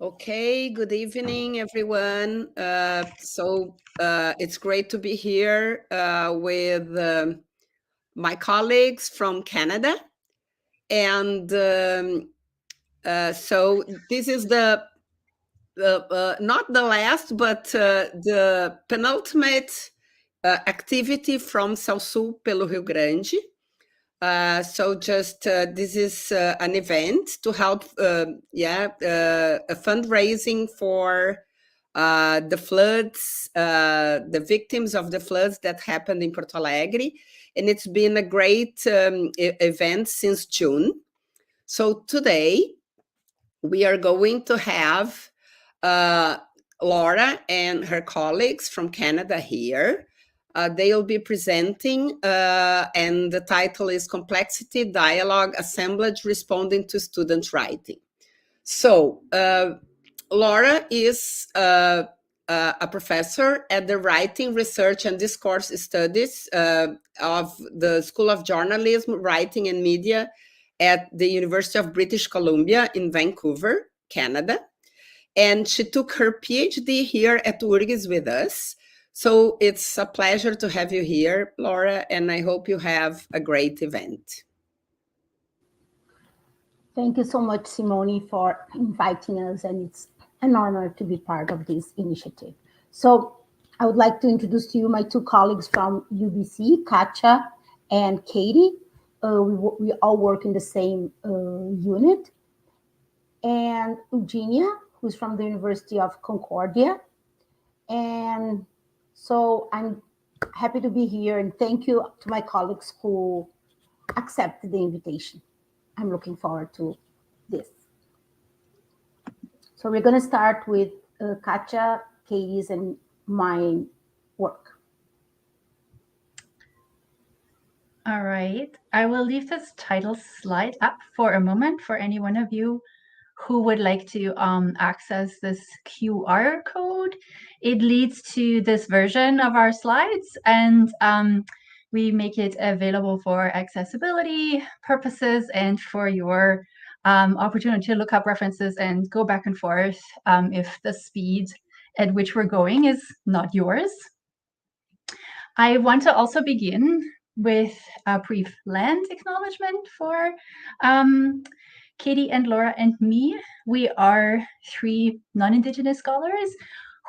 Okay, good evening, everyone. It's great to be here with my colleagues from Canada. And so this is the not the last, but the penultimate activity from Salsul pelo Rio Grande. This is an event to help, a fundraising for the floods, the victims of the floods that happened in Porto Alegre. And it's been a great event since June. So today we are going to have Laura and her colleagues from Canada here. They'll be presenting, and the title is Complexity, Dialogue, Assemblage, Responding to Student Writing. So, Laura is a professor at the Writing, Research, and Discourse Studies of the School of Journalism, Writing, and Media at the University of British Columbia in Vancouver, Canada. And she took her PhD here at URGS with us. So it's a pleasure to have you here, Laura, and I hope you have a great event. Thank you so much, Simone, for inviting us, and it's an honor to be part of this initiative. So I would like to introduce to you my two colleagues from UBC, Katja and Katie. We all work in the same unit. And Eugenia, who's from the University of Concordia. And so I'm happy to be here, and thank you to my colleagues who accepted the invitation. I'm looking forward to this. So we're going to start with Katja, Katie's, and my work. All right. I will leave this title slide up for a moment for any one of you who would like to access this QR code. It leads to this version of our slides, and we make it available for accessibility purposes and for your opportunity to look up references and go back and forth if the speed at which we're going is not yours. I want to also begin with a brief land acknowledgement for Katie and Laura and me. We are three non-Indigenous scholars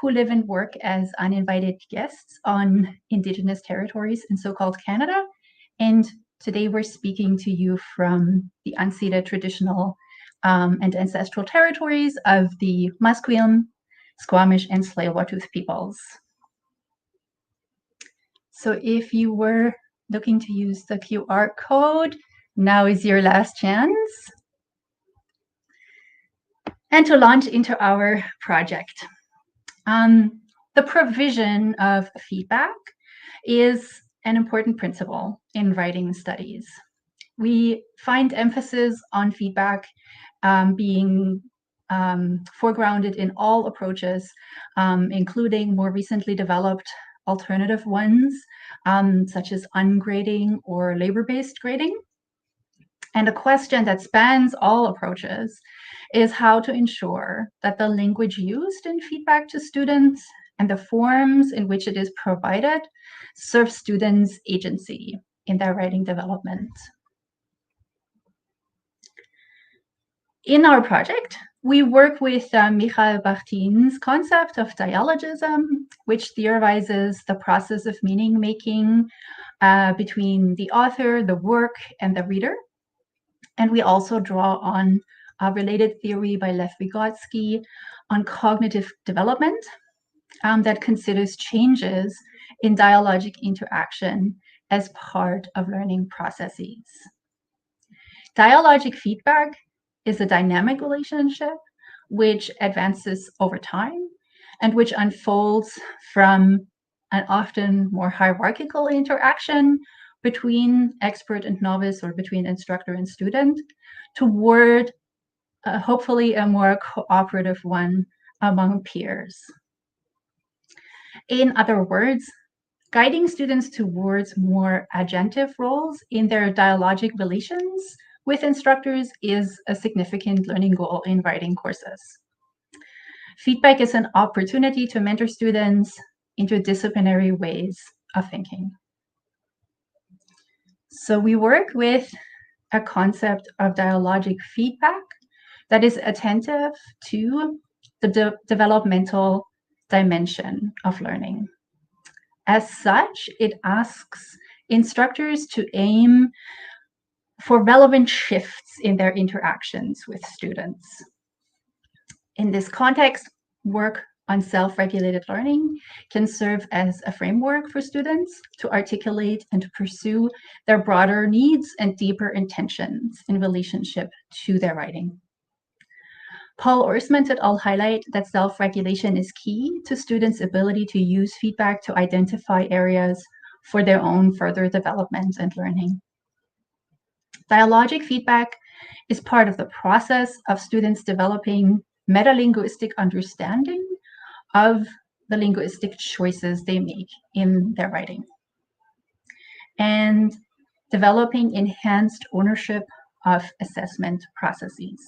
who live and work as uninvited guests on Indigenous territories in so-called Canada. And today we're speaking to you from the unceded traditional and ancestral territories of the Musqueam, Squamish, and Tsleil-Waututh peoples. So if you were looking to use the QR code, now is your last chance. And to launch into our project. The provision of feedback is an important principle in writing studies. We find emphasis on feedback being foregrounded in all approaches, including more recently developed alternative ones, such as ungrading or labor-based grading. And a question that spans all approaches is how to ensure that the language used in feedback to students and the forms in which it is provided serve students' agency in their writing development. In our project, we work with Michael Bachtin's concept of dialogism, which theorizes the process of meaning-making between the author, the work, and the reader. And we also draw on a related theory by Lev Vygotsky on cognitive development that considers changes in dialogic interaction as part of learning processes. Dialogic feedback is a dynamic relationship which advances over time and which unfolds from an often more hierarchical interaction between expert and novice, or between instructor and student, toward hopefully a more cooperative one among peers. In other words, guiding students towards more agentive roles in their dialogic relations with instructors is a significant learning goal in writing courses. Feedback is an opportunity to mentor students into disciplinary ways of thinking. So we work with a concept of dialogic feedback that is attentive to the developmental dimension of learning. As such, it asks instructors to aim for relevant shifts in their interactions with students. In this context, work on self-regulated learning can serve as a framework for students to articulate and to pursue their broader needs and deeper intentions in relationship to their writing. Paul Orsman et al. Highlight that self-regulation is key to students' ability to use feedback to identify areas for their own further development and learning. Dialogic feedback is part of the process of students developing metalinguistic understanding of the linguistic choices they make in their writing, and developing enhanced ownership of assessment processes.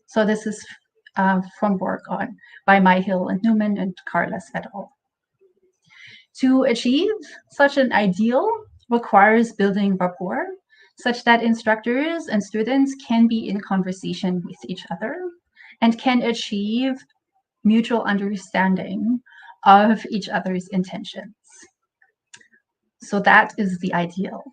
So this is from work by Myhill and Newman and Carles et al. To achieve such an ideal requires building rapport such that instructors and students can be in conversation with each other and can achieve mutual understanding of each other's intentions. So that is the ideal.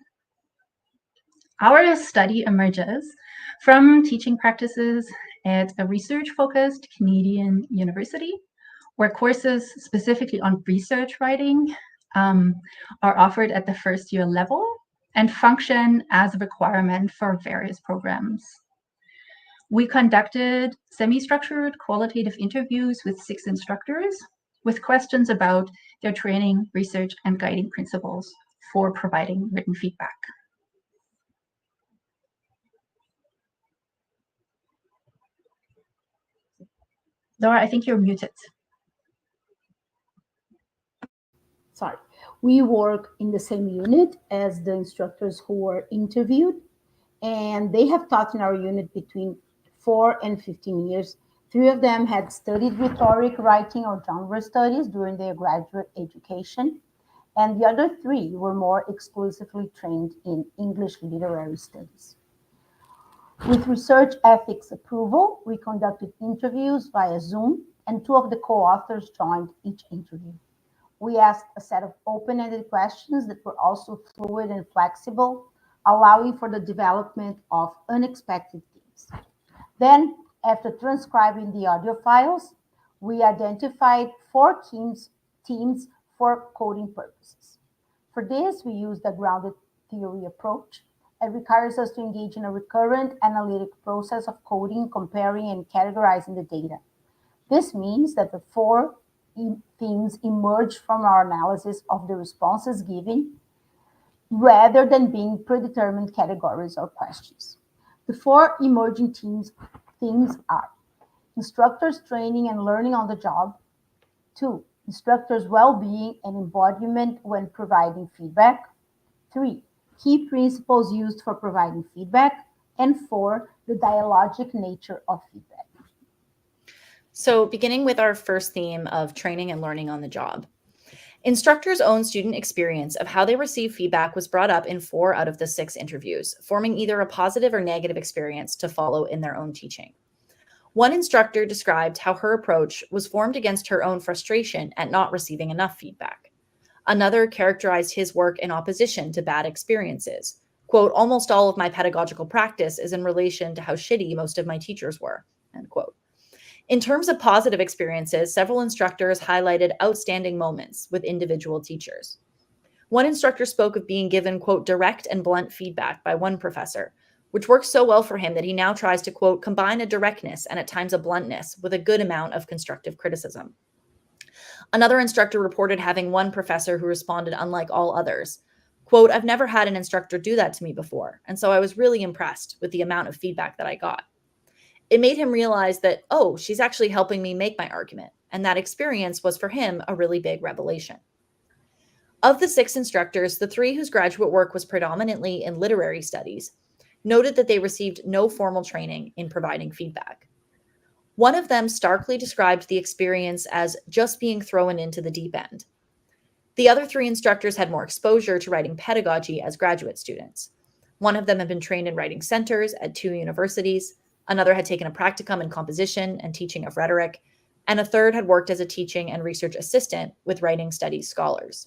Our study emerges from teaching practices at a research-focused Canadian university, where courses specifically on research writing are offered at the first year level and function as a requirement for various programs. We conducted semi-structured qualitative interviews with 6 instructors with questions about their training, research, and guiding principles for providing written feedback. Laura, I think you're muted. Sorry. We work in the same unit as the instructors who were interviewed, and they have taught in our unit between 4 and 15 years. 3 of them had studied rhetoric, writing, or genre studies during their graduate education, and the other 3 were more exclusively trained in English literary studies. With research ethics approval, we conducted interviews via Zoom, and 2 of the co-authors joined each interview. We asked a set of open-ended questions that were also fluid and flexible, allowing for the development of unexpected themes. Then, after transcribing the audio files, we identified 4 themes for coding purposes. For this, we used a grounded theory approach. It requires us to engage in a recurrent analytic process of coding, comparing, and categorizing the data. This means that the 4 themes emerge from our analysis of the responses given rather than being predetermined categories or questions. The 4 emerging themes are instructors' training and learning on the job, 2, instructors' well-being and embodiment when providing feedback, 3, key principles used for providing feedback, and 4, the dialogic nature of feedback. So beginning with our first theme of training and learning on the job. Instructors' own student experience of how they receive feedback was brought up in 4 out of the 6 interviews, forming either a positive or negative experience to follow in their own teaching. One instructor described how her approach was formed against her own frustration at not receiving enough feedback. Another characterized his work in opposition to bad experiences. Quote, almost all of my pedagogical practice is in relation to how shitty most of my teachers were, end quote. In terms of positive experiences, several instructors highlighted outstanding moments with individual teachers. One instructor spoke of being given, quote, direct and blunt feedback by one professor, which works so well for him that he now tries to, quote, combine a directness and at times a bluntness with a good amount of constructive criticism. Another instructor reported having one professor who responded unlike all others. Quote, I've never had an instructor do that to me before, and so I was really impressed with the amount of feedback that I got. It made him realize that, oh, she's actually helping me make my argument. And that experience was for him a really big revelation. Of the 6 instructors, the 3 whose graduate work was predominantly in literary studies noted that they received no formal training in providing feedback. One of them starkly described the experience as just being thrown into the deep end. The other 3 instructors had more exposure to writing pedagogy as graduate students. One of them had been trained in writing centers at 2 universities, another had taken a practicum in composition and teaching of rhetoric, and a third had worked as a teaching and research assistant with writing studies scholars.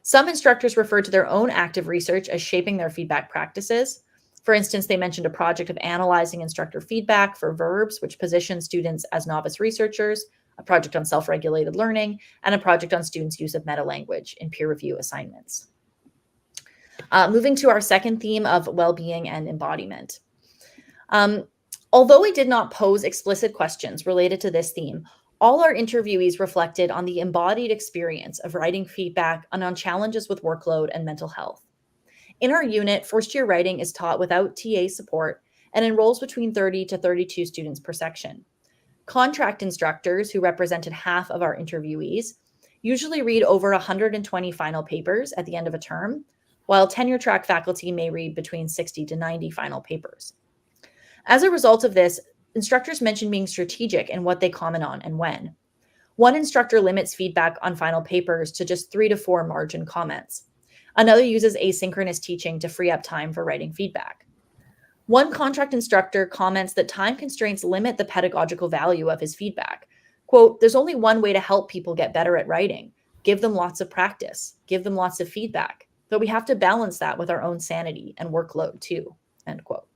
Some instructors referred to their own active research as shaping their feedback practices. For instance, they mentioned a project of analyzing instructor feedback for verbs, which positions students as novice researchers, a project on self-regulated learning, and a project on students' use of meta-language in peer review assignments. Moving to our second theme of well-being and embodiment. Although we did not pose explicit questions related to this theme, all our interviewees reflected on the embodied experience of writing feedback and on challenges with workload and mental health. In our unit, first-year writing is taught without TA support and enrolls between 30 to 32 students per section. Contract instructors, who represented half of our interviewees, usually read over 120 final papers at the end of a term, while tenure-track faculty may read between 60 to 90 final papers. As a result of this, instructors mentioned being strategic in what they comment on and when. One instructor limits feedback on final papers to just 3 to 4 margin comments. Another uses asynchronous teaching to free up time for writing feedback. One contract instructor comments that time constraints limit the pedagogical value of his feedback. Quote, "There's only one way to help people get better at writing. Give them lots of practice, give them lots of feedback. But we have to balance that with our own sanity and workload too," end quote.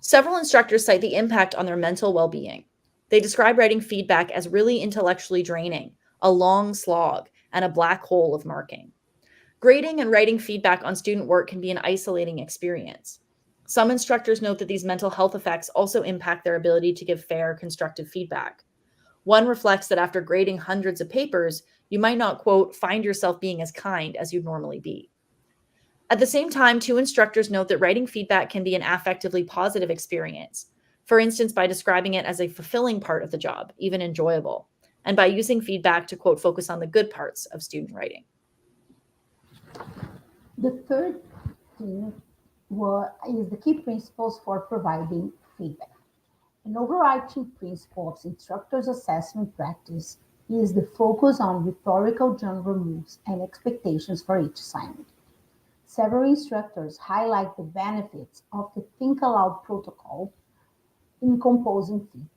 Several instructors cite the impact on their mental well-being. They describe writing feedback as really intellectually draining, a long slog, and a black hole of marking. Grading and writing feedback on student work can be an isolating experience. Some instructors note that these mental health effects also impact their ability to give fair, constructive feedback. One reflects that after grading hundreds of papers, you might not, quote, "find yourself being as kind as you'd normally be." At the same time, 2 instructors note that writing feedback can be an affectively positive experience, for instance, by describing it as a fulfilling part of the job, even enjoyable, and by using feedback to, quote, "focus on the good parts of student writing." The third theme is the key principles for providing feedback. An overarching principle of instructors' assessment practice is the focus on rhetorical genre moves and expectations for each assignment. Several instructors highlight the benefits of the Think Aloud protocol in composing feedback.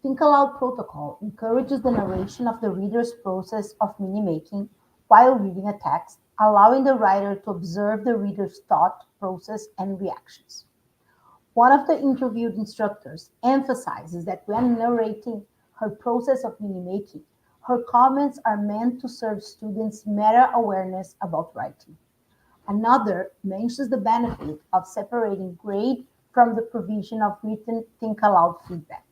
Think Aloud protocol encourages the narration of the reader's process of meaning-making while reading a text, allowing the writer to observe the reader's thought, process, and reactions. One of the interviewed instructors emphasizes that when narrating her process of meaning-making, her comments are meant to serve students' meta-awareness about writing. Another mentions the benefit of separating grade from the provision of written Think Aloud feedback,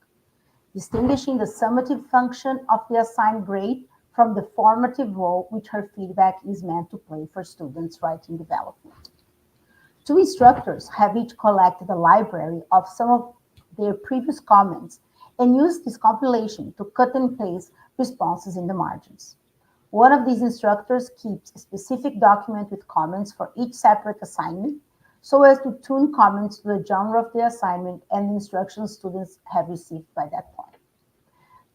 distinguishing the summative function of the assigned grade from the formative role which her feedback is meant to play for students' writing development. 2 instructors have each collected a library of some of their previous comments and used this compilation to cut and paste responses in the margins. One of these instructors keeps a specific document with comments for each separate assignment so as to tune comments to the genre of the assignment and the instructions students have received by that point.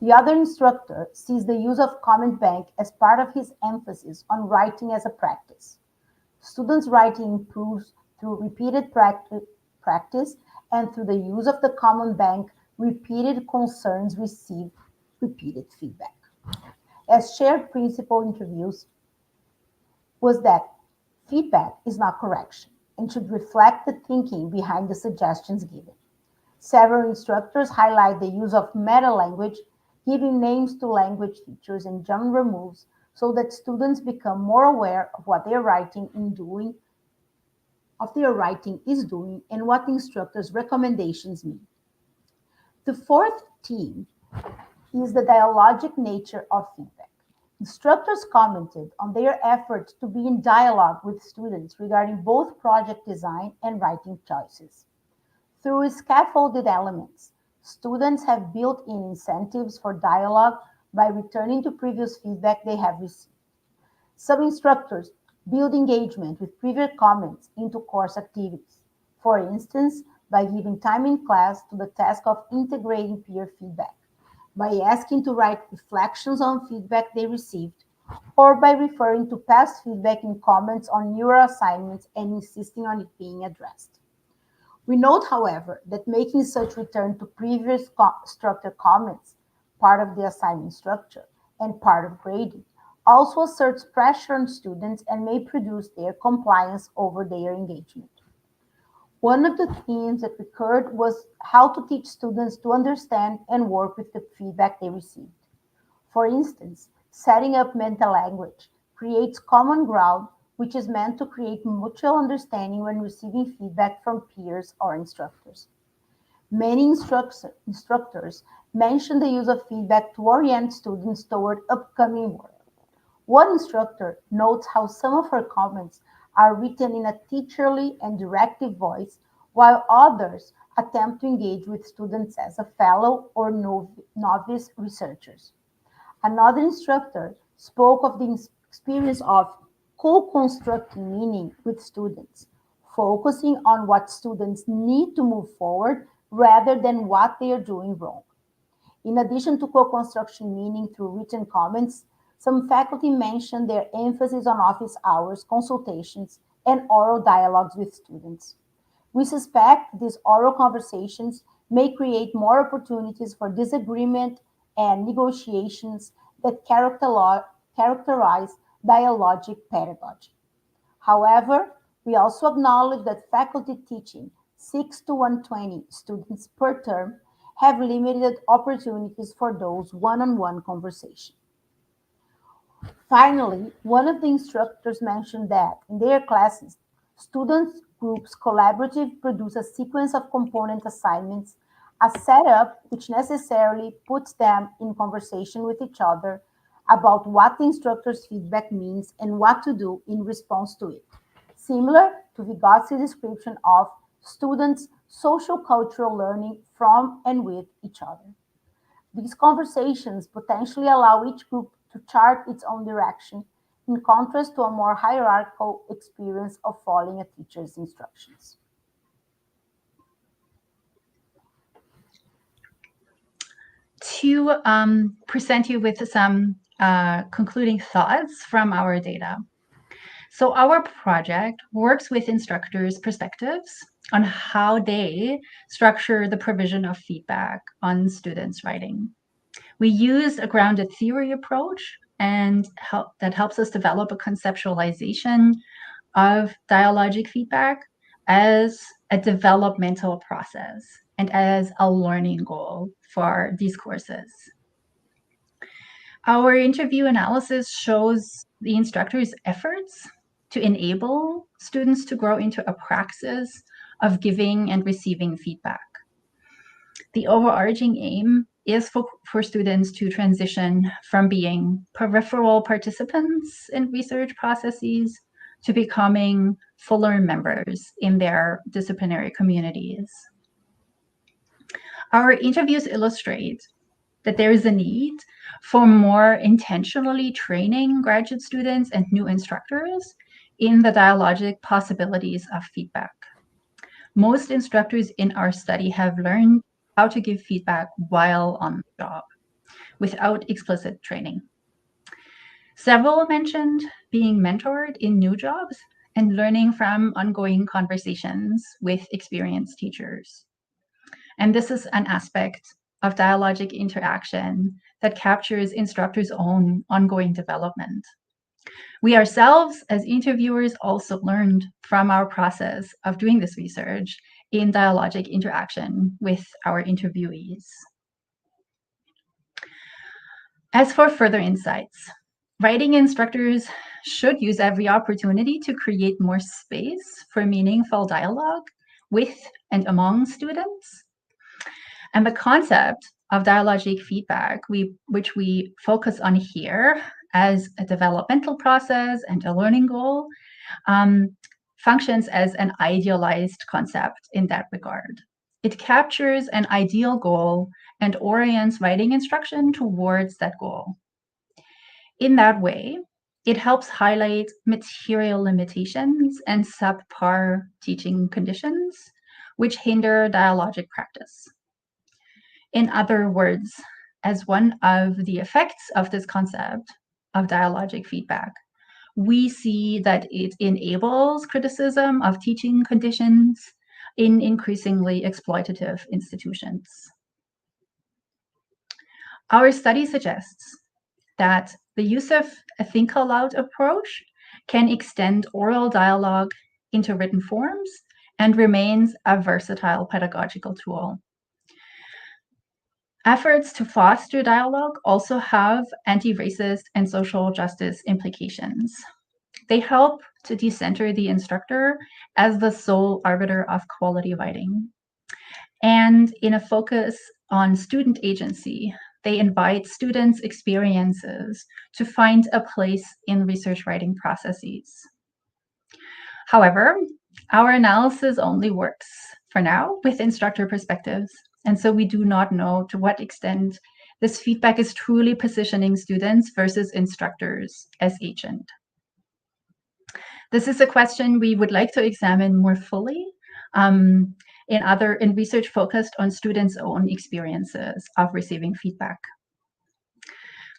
The other instructor sees the use of comment bank as part of his emphasis on writing as a practice. Students' writing improves through repeated practice and through the use of the comment bank, repeated concerns receive repeated feedback. As shared principle interviews was that feedback is not correction and should reflect the thinking behind the suggestions given. Several instructors highlight the use of meta-language, giving names to language features and genre moves so that students become more aware of what their writing is doing and what the instructor's recommendations mean. The fourth theme is the dialogic nature of feedback. Instructors commented on their effort to be in dialogue with students regarding both project design and writing choices. Through scaffolded elements, students have built-in incentives for dialogue by returning to previous feedback they have received. Some instructors build engagement with previous comments into course activities. For instance, by giving time in class to the task of integrating peer feedback, by asking to write reflections on feedback they received, or by referring to past feedback in comments on newer assignments and insisting on it being addressed. We note, however, that making such return to previous structure comments, part of the assignment structure and part of grading, also asserts pressure on students and may produce their compliance over their engagement. One of the themes that recurred was how to teach students to understand and work with the feedback they received. For instance, setting up mental language creates common ground, which is meant to create mutual understanding when receiving feedback from peers or instructors. Many instructors mention the use of feedback to orient students toward upcoming work. One instructor notes how some of her comments are written in a teacherly and directive voice, while others attempt to engage with students as a fellow or novice researchers. Another instructor spoke of the experience of co-constructing meaning with students, focusing on what students need to move forward rather than what they are doing wrong. In addition to co-construction meaning through written comments, some faculty mentioned their emphasis on office hours, consultations, and oral dialogues with students. We suspect these oral conversations may create more opportunities for disagreement and negotiations that characterize dialogic pedagogy. However, we also acknowledge that faculty teaching 6 to 120 students per term have limited opportunities for those one-on-one conversations. Finally, one of the instructors mentioned that in their classes, students groups collaborative produce a sequence of component assignments, a setup which necessarily puts them in conversation with each other about what the instructor's feedback means and what to do in response to it, similar to Vygotski's description of students' social cultural learning from and with each other. These conversations potentially allow each group to chart its own direction, in contrast to a more hierarchical experience of following a teacher's instructions. To present you with some concluding thoughts from our data. So our project works with instructors' perspectives on how they structure the provision of feedback on students' writing. We used a grounded theory approach, and that helps us develop a conceptualization of dialogic feedback as a developmental process and as a learning goal for these courses. Our interview analysis shows the instructor's efforts to enable students to grow into a praxis of giving and receiving feedback. The overarching aim is for students to transition from being peripheral participants in research processes to becoming fuller members in their disciplinary communities. Our interviews illustrate that there is a need for more intentionally training graduate students and new instructors in the dialogic possibilities of feedback. Most instructors in our study have learned how to give feedback while on the job without explicit training. Several mentioned being mentored in new jobs and learning from ongoing conversations with experienced teachers. And this is an aspect of dialogic interaction that captures instructors' own ongoing development. We ourselves, as interviewers, also learned from our process of doing this research in dialogic interaction with our interviewees. As for further insights, writing instructors should use every opportunity to create more space for meaningful dialogue with and among students. And the concept of dialogic feedback, which we focus on here as a developmental process and a learning goal, functions as an idealized concept in that regard. It captures an ideal goal and orients writing instruction towards that goal. In that way, it helps highlight material limitations and subpar teaching conditions which hinder dialogic practice. In other words, as one of the effects of this concept of dialogic feedback, we see that it enables criticism of teaching conditions in increasingly exploitative institutions. Our study suggests that the use of a think aloud approach can extend oral dialogue into written forms and remains a versatile pedagogical tool. Efforts to foster dialogue also have anti-racist and social justice implications. They help to decenter the instructor as the sole arbiter of quality writing. And in a focus on student agency, they invite students' experiences to find a place in research writing processes. However, our analysis only works, for now, with instructor perspectives. And so we do not know to what extent this feedback is truly positioning students versus instructors as agent. This is a question we would like to examine more fully in research focused on students' own experiences of receiving feedback.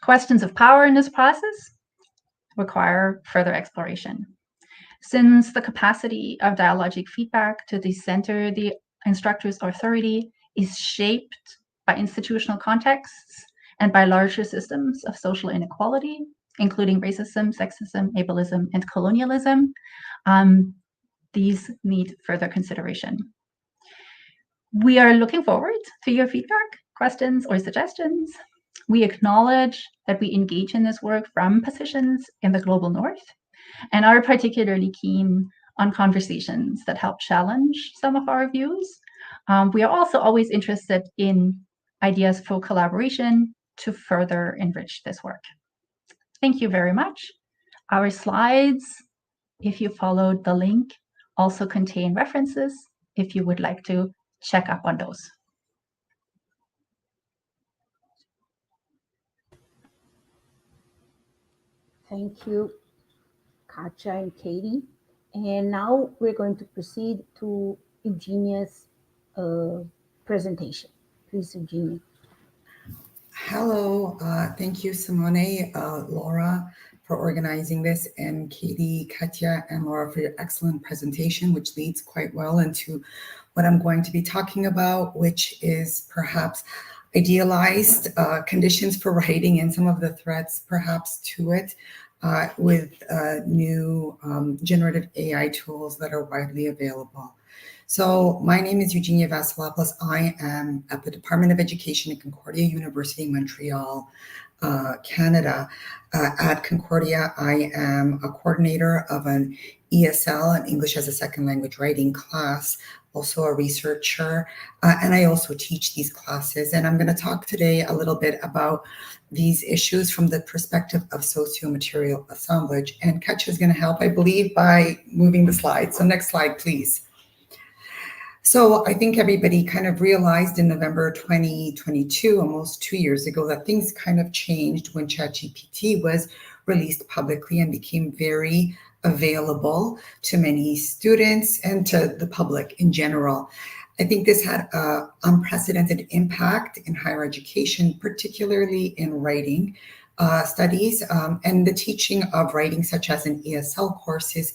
Questions of power in this process require further exploration. Since the capacity of dialogic feedback to decenter the instructor's authority is shaped by institutional contexts and by larger systems of social inequality, including racism, sexism, ableism, and colonialism, these need further consideration. We are looking forward to your feedback, questions, or suggestions. We acknowledge that we engage in this work from positions in the global north and are particularly keen on conversations that help challenge some of our views. We are also always interested in ideas for collaboration to further enrich this work. Thank you very much. Our slides, if you followed the link, also contain references if you would like to check up on those. Thank you, Katja and Katie. And now we're going to proceed to Eugenia's presentation. Please, Eugenia. Hello, thank you, Simone, Laura, for organizing this, and Katie, Katja, and Laura for your excellent presentation, which leads quite well into what I'm going to be talking about, which is perhaps idealized conditions for writing and some of the threats perhaps to it with new generative AI tools that are widely available. So my name is Eugenia Vasilopoulos. I am at the Department of Education at Concordia University, Montreal, Canada. At Concordia, I am a coordinator of an ESL, an English as a Second Language writing class, also a researcher, and I also teach these classes. And I'm going to talk today a little bit about these issues from the perspective of socio-material assemblage. And Katja is going to help, I believe, by moving the slides. So next slide, please. So I think everybody kind of realized in November 2022, almost 2 years ago, that things kind of changed when ChatGPT was released publicly and became very available to many students and to the public in general. I think this had an unprecedented impact in higher education, particularly in writing studies and the teaching of writing, such as in ESL courses.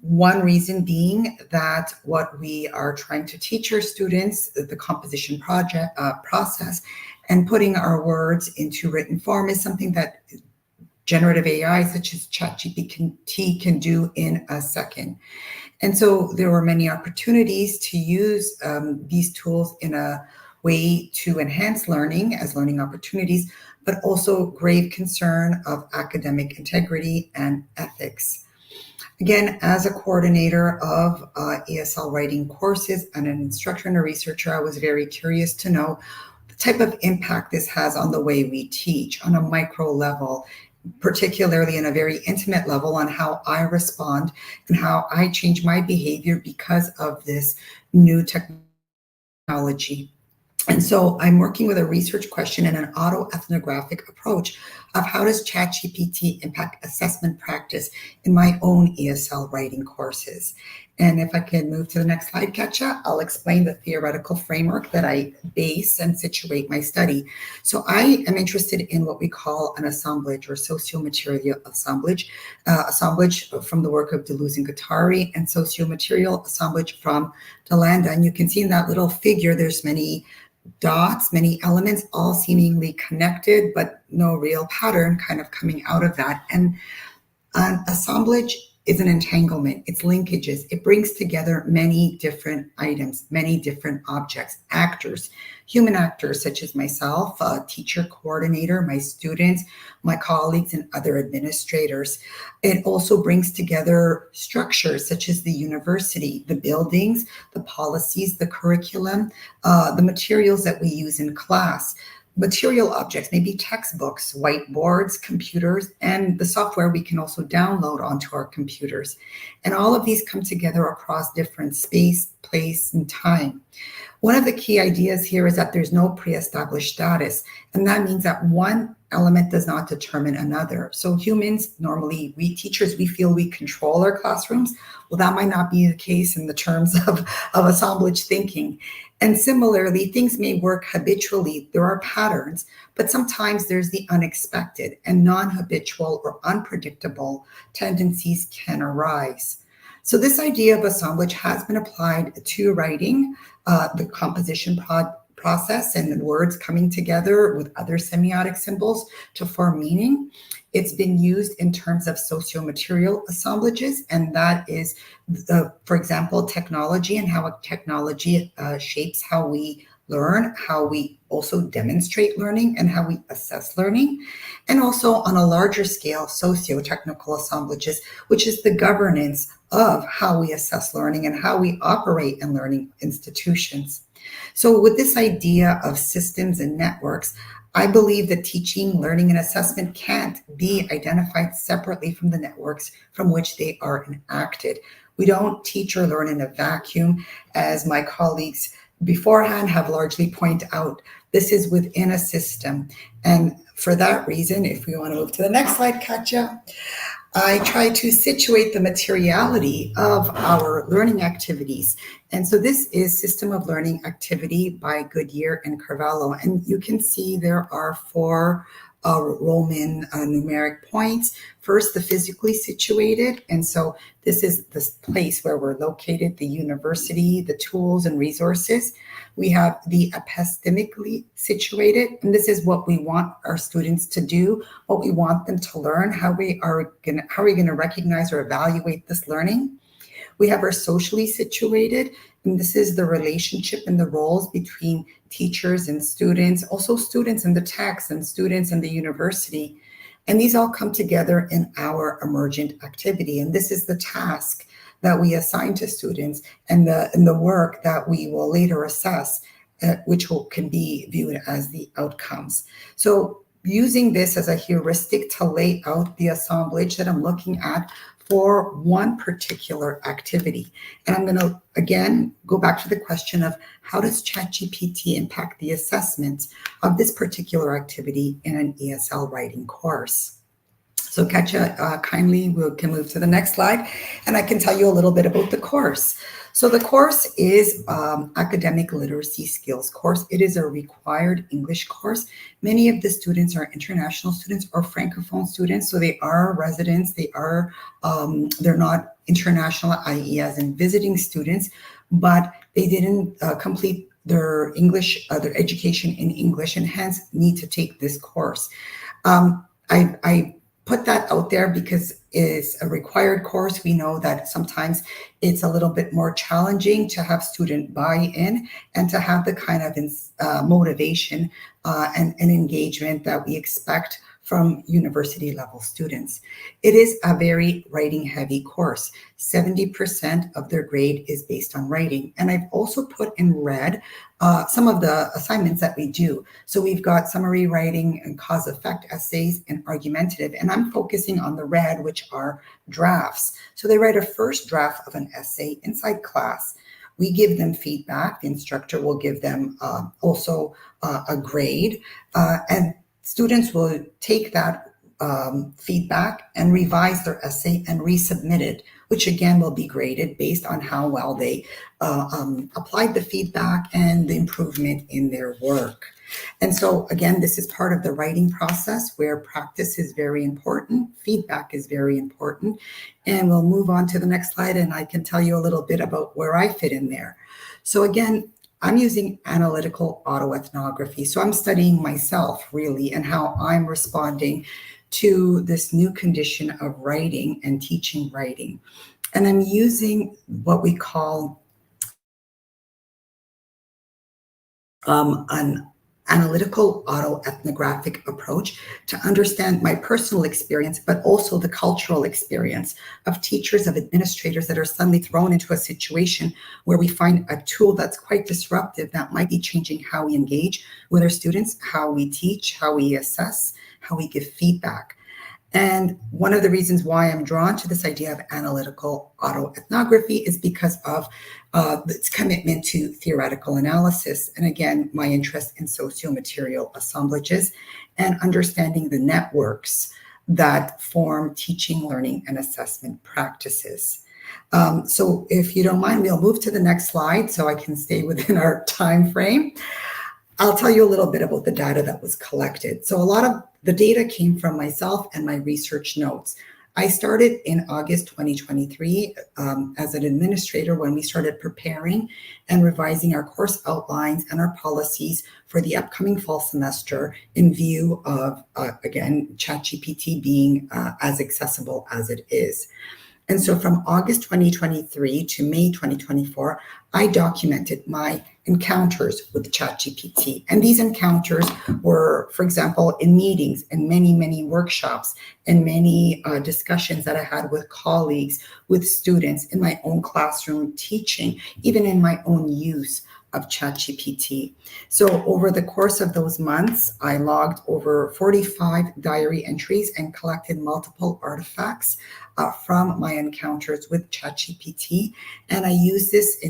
One reason being that what we are trying to teach our students, the composition process, and putting our words into written form is something that generative AI, such as ChatGPT, can do in a second. And so there were many opportunities to use these tools in a way to enhance learning as learning opportunities, but also grave concern of academic integrity and ethics. Again, as a coordinator of ESL writing courses and an instructor and a researcher, I was very curious to know the type of impact this has on the way we teach on a micro level, particularly in a very intimate level, on how I respond and how I change my behavior because of this new technology. And so I'm working with a research question and an autoethnographic approach of how does ChatGPT impact assessment practice in my own ESL writing courses. And if I can move to the next slide, Katja, I'll explain the theoretical framework that I base and situate my study. So I am interested in what we call an assemblage or socio-material assemblage. Assemblage from the work of Deleuze and Guattari, and socio-material assemblage from DeLanda. And you can see in that little figure, there's many dots, many elements, all seemingly connected, but no real pattern kind of coming out of that. And an assemblage is an entanglement, it's linkages. It brings together many different items, many different objects, actors, human actors such as myself, a teacher coordinator, my students, my colleagues, and other administrators. It also brings together structures such as the university, the buildings, the policies, the curriculum, the materials that we use in class. Material objects, maybe textbooks, whiteboards, computers, and the software we can also download onto our computers. And all of these come together across different space, place, and time. One of the key ideas here is that there's no pre-established status, and that means that one element does not determine another. So humans, normally, we teachers, we feel we control our classrooms. Well, that might not be the case in the terms of assemblage thinking. And similarly, things may work habitually. There are patterns, but sometimes there's the unexpected, and non-habitual or unpredictable tendencies can arise. So this idea of assemblage has been applied to writing, the composition process and words coming together with other semiotic symbols to form meaning. It's been used in terms of socio-material assemblages, and that is, for example, technology and how technology shapes how we learn, how we also demonstrate learning, and how we assess learning. And also on a larger scale, socio-technical assemblages, which is the governance of how we assess learning and how we operate in learning institutions. So with this idea of systems and networks, I believe that teaching, learning, and assessment can't be identified separately from the networks from which they are enacted. We don't teach or learn in a vacuum, as my colleagues beforehand have largely pointed out. This is within a system. And for that reason, if we want to move to the next slide, Katja, I try to situate the materiality of our learning activities. And so this is System of Learning Activity by Goodyear and Carvalho. And you can see there are 4 Roman numeric points. First, the physically situated. And so this is this place where we're located, the university, the tools and resources. We have the epistemically situated, and this is what we want our students to do, what we want them to learn, how are we going to recognize or evaluate this learning. We have our socially situated, and this is the relationship and the roles between teachers and students, also students in the text and students in the university. And these all come together in our emergent activity. And this is the task that we assign to students and the work that we will later assess, which can be viewed as the outcomes. So using this as a heuristic to lay out the assemblage that I'm looking at for one particular activity. And I'm going to, again, go back to the question of how does ChatGPT impact the assessment of this particular activity in an ESL writing course? So Katja, kindly we can move to the next slide, and I can tell you a little bit about the course. So the course is academic literacy skills course. It is a required English course. Many of the students are international students or Francophone students, so they are residents. They are they're not international, i.e. as in visiting students, but they didn't complete their English, their education in English, and hence need to take this course. I put that out there because it's a required course. We know that sometimes it's a little bit more challenging to have student buy-in and to have the kind of motivation and engagement that we expect from university level students. It is a very writing heavy course. 70% of their grade is based on writing. And I've also put in red some of the assignments that we do. So we've got summary writing and cause effect essays and argumentative. And I'm focusing on the red, which are drafts. So they write a first draft of an essay inside class. We give them feedback. The instructor will give them also a grade, and students will take that feedback and revise their essay and resubmit it which again will be graded based on how well they applied the feedback and the improvement in their work. And so again, this is part of the writing process where practice is very important, feedback is very important. And we'll move on to the next slide, and I can tell you a little bit about where I fit in there. So again, I'm using analytical autoethnography. So I'm studying myself really and how I'm responding to this new condition of writing and teaching writing. And I'm using what we call an analytical autoethnographic approach to understand my personal experience, but also the cultural experience of teachers, of administrators that are suddenly thrown into a situation where we find a tool that's quite disruptive that might be changing how we engage with our students, how we teach, how we assess, how we give feedback. And one of the reasons why I'm drawn to this idea of analytical autoethnography is because of its commitment to theoretical analysis. And again, my interest in socio-material assemblages and understanding the networks that form teaching, learning, and assessment practices. So if you don't mind, we'll move to the next slide so I can stay within our time frame. I'll tell you a little bit about the data that was collected. So a lot of the data came from myself and my research notes. I started in August 2023 as an administrator when we started preparing and revising our course outlines and our policies for the upcoming fall semester in view of, again, ChatGPT being as accessible as it is. And so from August 2023 to May 2024, I documented my encounters with ChatGPT. And these encounters were, for example, in meetings and many workshops and many discussions that I had with colleagues, with students in my own classroom teaching, even in my own use of ChatGPT. So over the course of those months, I logged over 45 diary entries and collected multiple artifacts from my encounters with ChatGPT. And I use this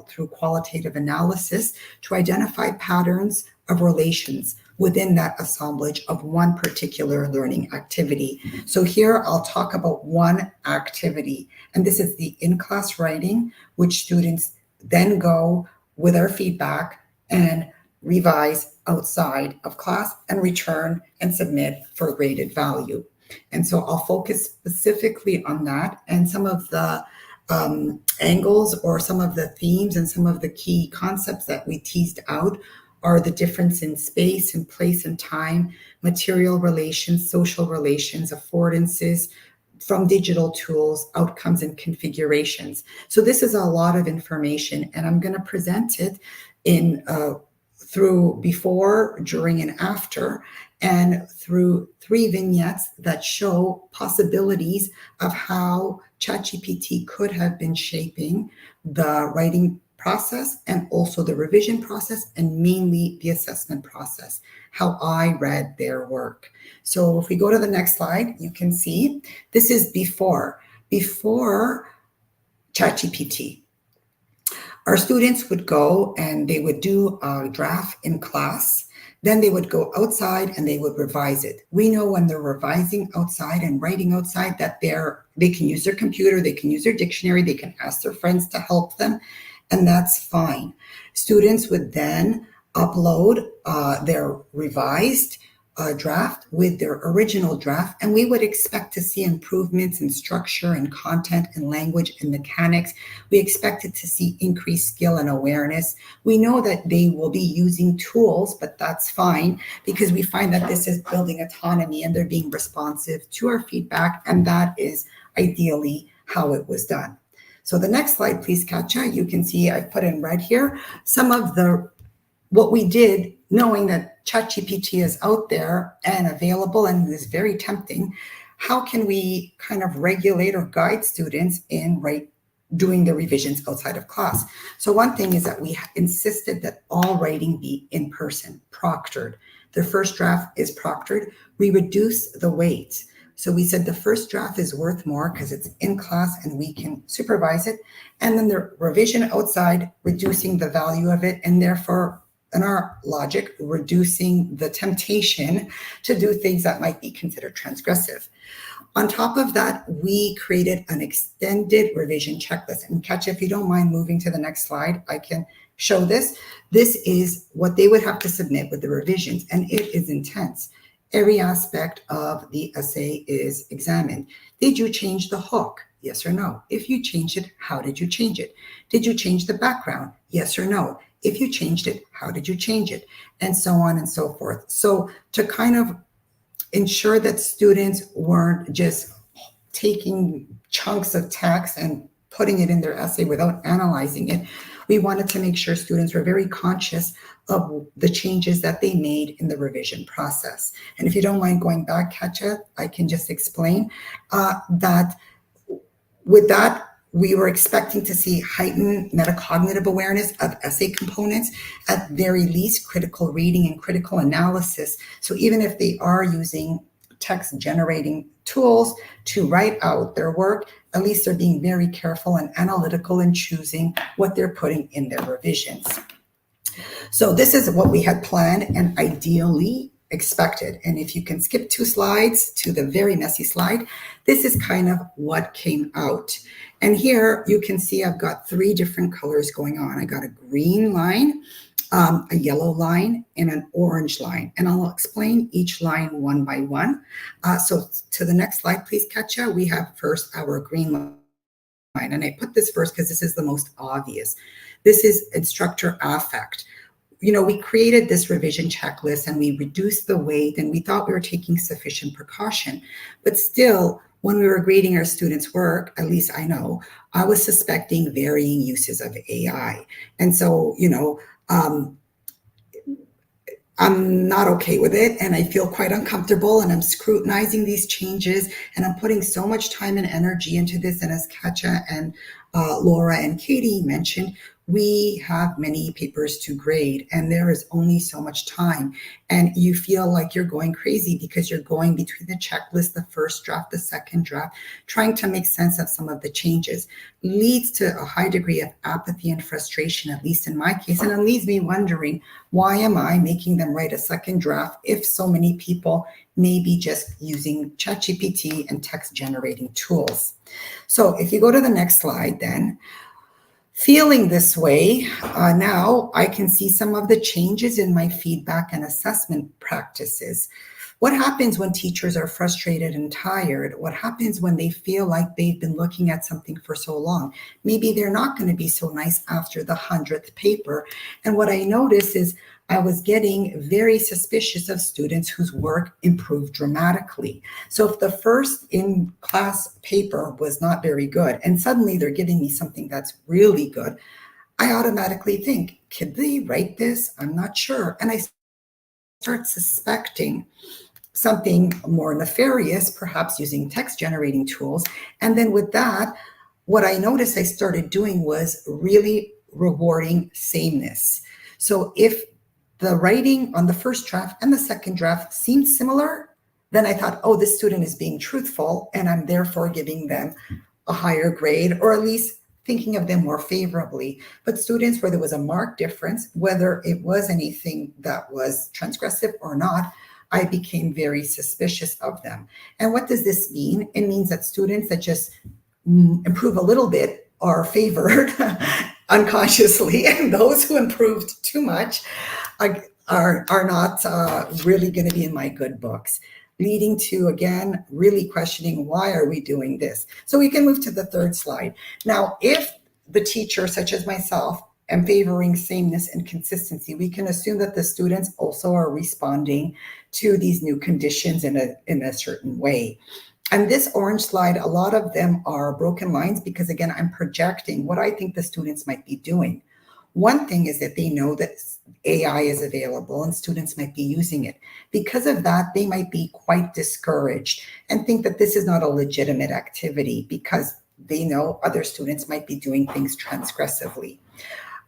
through qualitative analysis to identify patterns of relations within that assemblage of one particular learning activity. So here I'll talk about one activity, and this is the in-class writing, which students then go with our feedback and revise outside of class and return and submit for graded value. And so I'll focus specifically on that, and some of the angles or some of the themes and some of the key concepts that we teased out are the difference in space and place and time, material relations, social relations, affordances from digital tools, outcomes, and configurations. So this is a lot of information, and I'm going to present it in through before, during, and after, and through 3 vignettes that show possibilities of how ChatGPT could have been shaping the writing process and also the revision process, and mainly the assessment process, how I read their work. So if we go to the next slide, you can see this is before ChatGPT. Our students would go and they would do a draft in class. Then they would go outside and they would revise it. We know when they're revising outside and writing outside that they can use their computer, they can use their dictionary, they can ask their friends to help them, and that's fine. Students would then upload their revised draft with their original draft, and we would expect to see improvements in structure and content and language and mechanics. We expected to see increased skill and awareness. We know that they will be using tools, but that's fine because we find that this is building autonomy and they're being responsive to our feedback, and that is ideally how it was done. So the next slide, please, Katja. You can see I put in red here some of what we did, knowing that ChatGPT is out there and available and is very tempting. How can we kind of regulate or guide students in doing the revisions outside of class? So one thing is that we insisted that all writing be in person, proctored. The first draft is proctored. We reduce the weight. So we said the first draft is worth more because it's in class and we can supervise it. And then the revision outside, reducing the value of it, and therefore, in our logic, reducing the temptation to do things that might be considered transgressive. On top of that, we created an extended revision checklist. And Katja, if you don't mind moving to the next slide, I can show this. This is what they would have to submit with the revisions, and it is intense. Every aspect of the essay is examined. Did you change the hook? Yes or no? If you changed it, how did you change it? Did you change the background? Yes or no? If you changed it, how did you change it? And so on and so forth. So to kind of ensure that students weren't just taking chunks of text and putting it in their essay without analyzing it, we wanted to make sure students were very conscious of the changes that they made in the revision process. And if you don't mind going back, Katja, I can just explain that with that, we were expecting to see heightened metacognitive awareness of essay components, at very least critical reading and critical analysis. So even if they are using text generating tools to write out their work, at least they're being very careful and analytical in choosing what they're putting in their revisions. So this is what we had planned and ideally expected. And if you can skip 2 slides to the very messy slide, this is kind of what came out. And here you can see I've got 3 different colors going on. I got a green line, a yellow line, and an orange line. And I'll explain each line one by one. So to the next slide, please, Katja. We have first our green line. And I put this first because this is the most obvious. This is instructor affect. You know, we created this revision checklist and we reduced the weight and we thought we were taking sufficient precaution. But still, when we were grading our students' work, at least I know, I was suspecting varying uses of AI. And so, you know, I'm not okay with it and I feel quite uncomfortable and I'm scrutinizing these changes and I'm putting so much time and energy into this. And as Katja and Laura and Katie mentioned, we have many papers to grade and there is only so much time and you feel like you're going crazy because you're going between the checklist, the first draft, the second draft, trying to make sense of some of the changes leads to a high degree of apathy and frustration, at least in my case, and it leaves me wondering, why am I making them write a second draft if so many people may be just using ChatGPT and text generating tools? So if you go to the next slide then, feeling this way, now I can see some of the changes in my feedback and assessment practices. What happens when teachers are frustrated and tired? What happens when they feel like they've been looking at something for so long? Maybe they're not going to be so nice after the 100th paper. And what I noticed is I was getting very suspicious of students whose work improved dramatically. So if the first in-class paper was not very good, and suddenly they're giving me something that's really good, I automatically think, could they write this? I'm not sure. And I start suspecting something more nefarious, perhaps using text generating tools. And then with that, what I noticed I started doing was really rewarding sameness. So if the writing on the first draft and the second draft seemed similar, then I thought, oh, this student is being truthful and I'm therefore giving them a higher grade, or at least thinking of them more favorably. But students where there was a marked difference, whether it was anything that was transgressive or not, I became very suspicious of them. And what does this mean? It means that students that just improve a little bit are favored unconsciously, and those who improved too much are not really going to be in my good books, leading to, again, really questioning, why are we doing this? So we can move to the third slide. Now, if the teacher, such as myself, am favoring sameness and consistency, we can assume that the students also are responding to these new conditions in a certain way. And this orange slide, a lot of them are broken lines because, again, I'm projecting what I think the students might be doing. One thing is that they know that AI is available and students might be using it. Because of that, they might be quite discouraged and think that this is not a legitimate activity because they know other students might be doing things transgressively.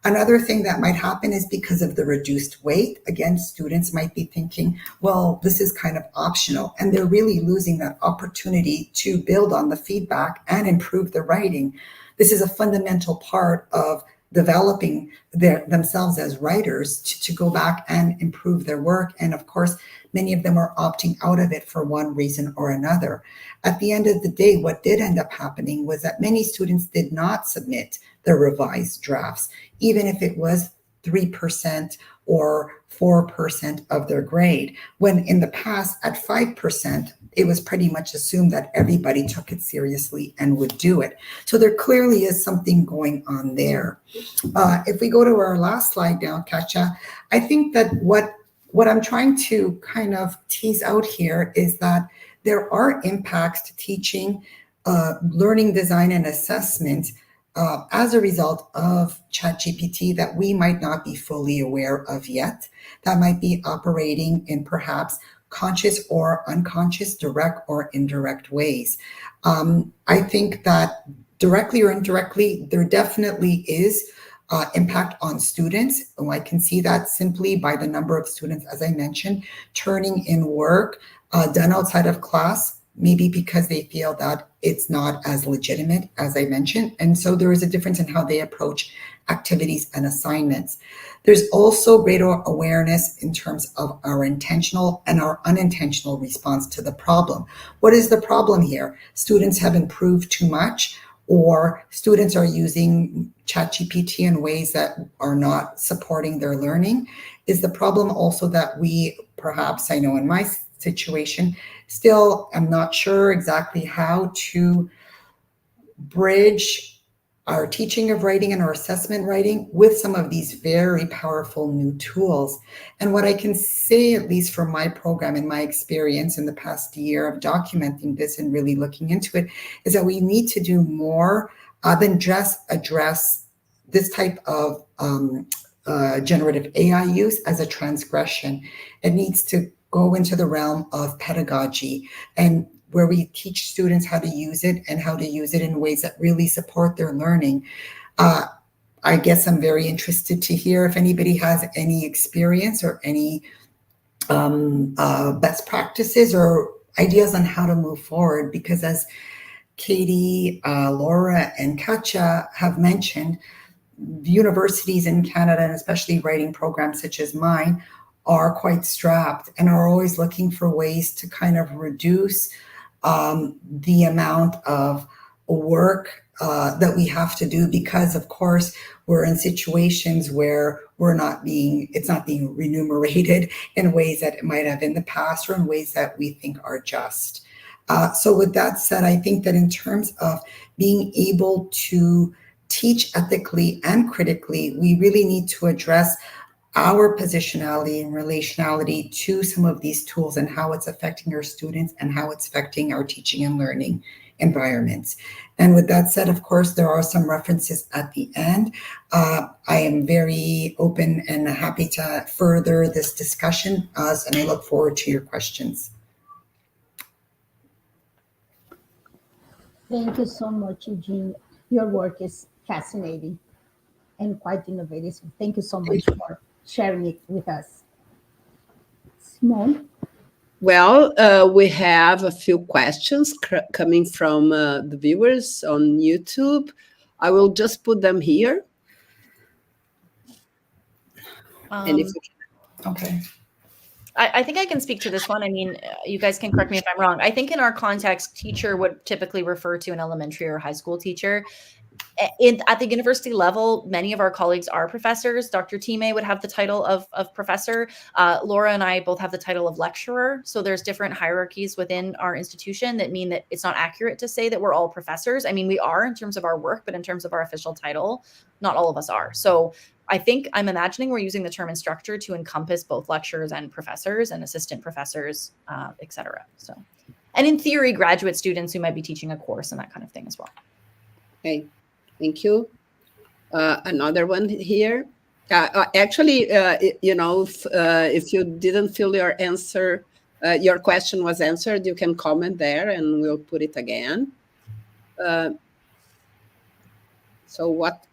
Another thing that might happen is because of the reduced weight, again, students might be thinking, well, this is kind of optional, and they're really losing that opportunity to build on the feedback and improve the writing. This is a fundamental part of developing themselves as writers to go back and improve their work. And of course, many of them are opting out of it for one reason or another. At the end of the day, what did end up happening was that many students did not submit their revised drafts, even if it was 3% or 4% of their grade, when in the past at 5%, it was pretty much assumed that everybody took it seriously and would do it. So there clearly is something going on there. If we go to our last slide now, Katja, I think that what I'm trying to kind of tease out here is that there are impacts to teaching, learning design and assessment as a result of ChatGPT that we might not be fully aware of yet, that might be operating in perhaps conscious or unconscious, direct or indirect ways. I think that directly or indirectly, there definitely is impact on students. And I can see that simply by the number of students, as I mentioned, turning in work done outside of class, maybe because they feel that it's not as legitimate as I mentioned. And so there is a difference in how they approach activities and assignments. There's also greater awareness in terms of our intentional and our unintentional response to the problem. What is the problem here? Students have improved too much, or students are using ChatGPT in ways that are not supporting their learning? Is the problem also that we, perhaps, I know in my situation, still I'm not sure exactly how to bridge our teaching of writing and our assessment writing with some of these very powerful new tools. And what I can say, at least from my program and my experience in the past year of documenting this and really looking into it, is that we need to do more than just address this type of generative AI use as a transgression. It needs to go into the realm of pedagogy, and where we teach students how to use it and how to use it in ways that really support their learning. I guess I'm very interested to hear if anybody has any experience or any best practices or ideas on how to move forward, because as Katie, Laura, and Katja have mentioned, universities in Canada, and especially writing programs such as mine, are quite strapped and are always looking for ways to kind of reduce the amount of work that we have to do, because of course we're in situations where it's not being remunerated in ways that it might have in the past, or in ways that we think are just. So with that said, I think that in terms of being able to teach ethically and critically, we really need to address our positionality and relationality to some of these tools and how it's affecting our students and how it's affecting our teaching and learning environments. And with that said, of course, there are some references at the end. I am very open and happy to further this discussion, and I look forward to your questions. Thank you so much, Eugenia. Your work is fascinating and quite innovative. So thank you so much for sharing it with us. Simone? Well, we have a few questions coming from the viewers on YouTube. I will just put them here. And if Okay. I think I can speak to this one. I mean, you guys can correct me if I'm wrong. I think in our context, teacher would typically refer to an elementary or high school teacher. At the university level, many of our colleagues are professors. Dr. Thieme would have the title of professor. Laura and I both have the title of lecturer. So there's different hierarchies within our institution that mean that it's not accurate to say that we're all professors. I mean, we are in terms of our work, but in terms of our official title, not all of us are. So I think I'm imagining we're using the term instructor to encompass both lecturers and professors and assistant professors, et cetera. So, and in theory, graduate students who might be teaching a course and that kind of thing as well. Okay, thank you. Another one here. Actually, if you didn't feel your answer, your question was answered, you can comment there and we'll put it again. So what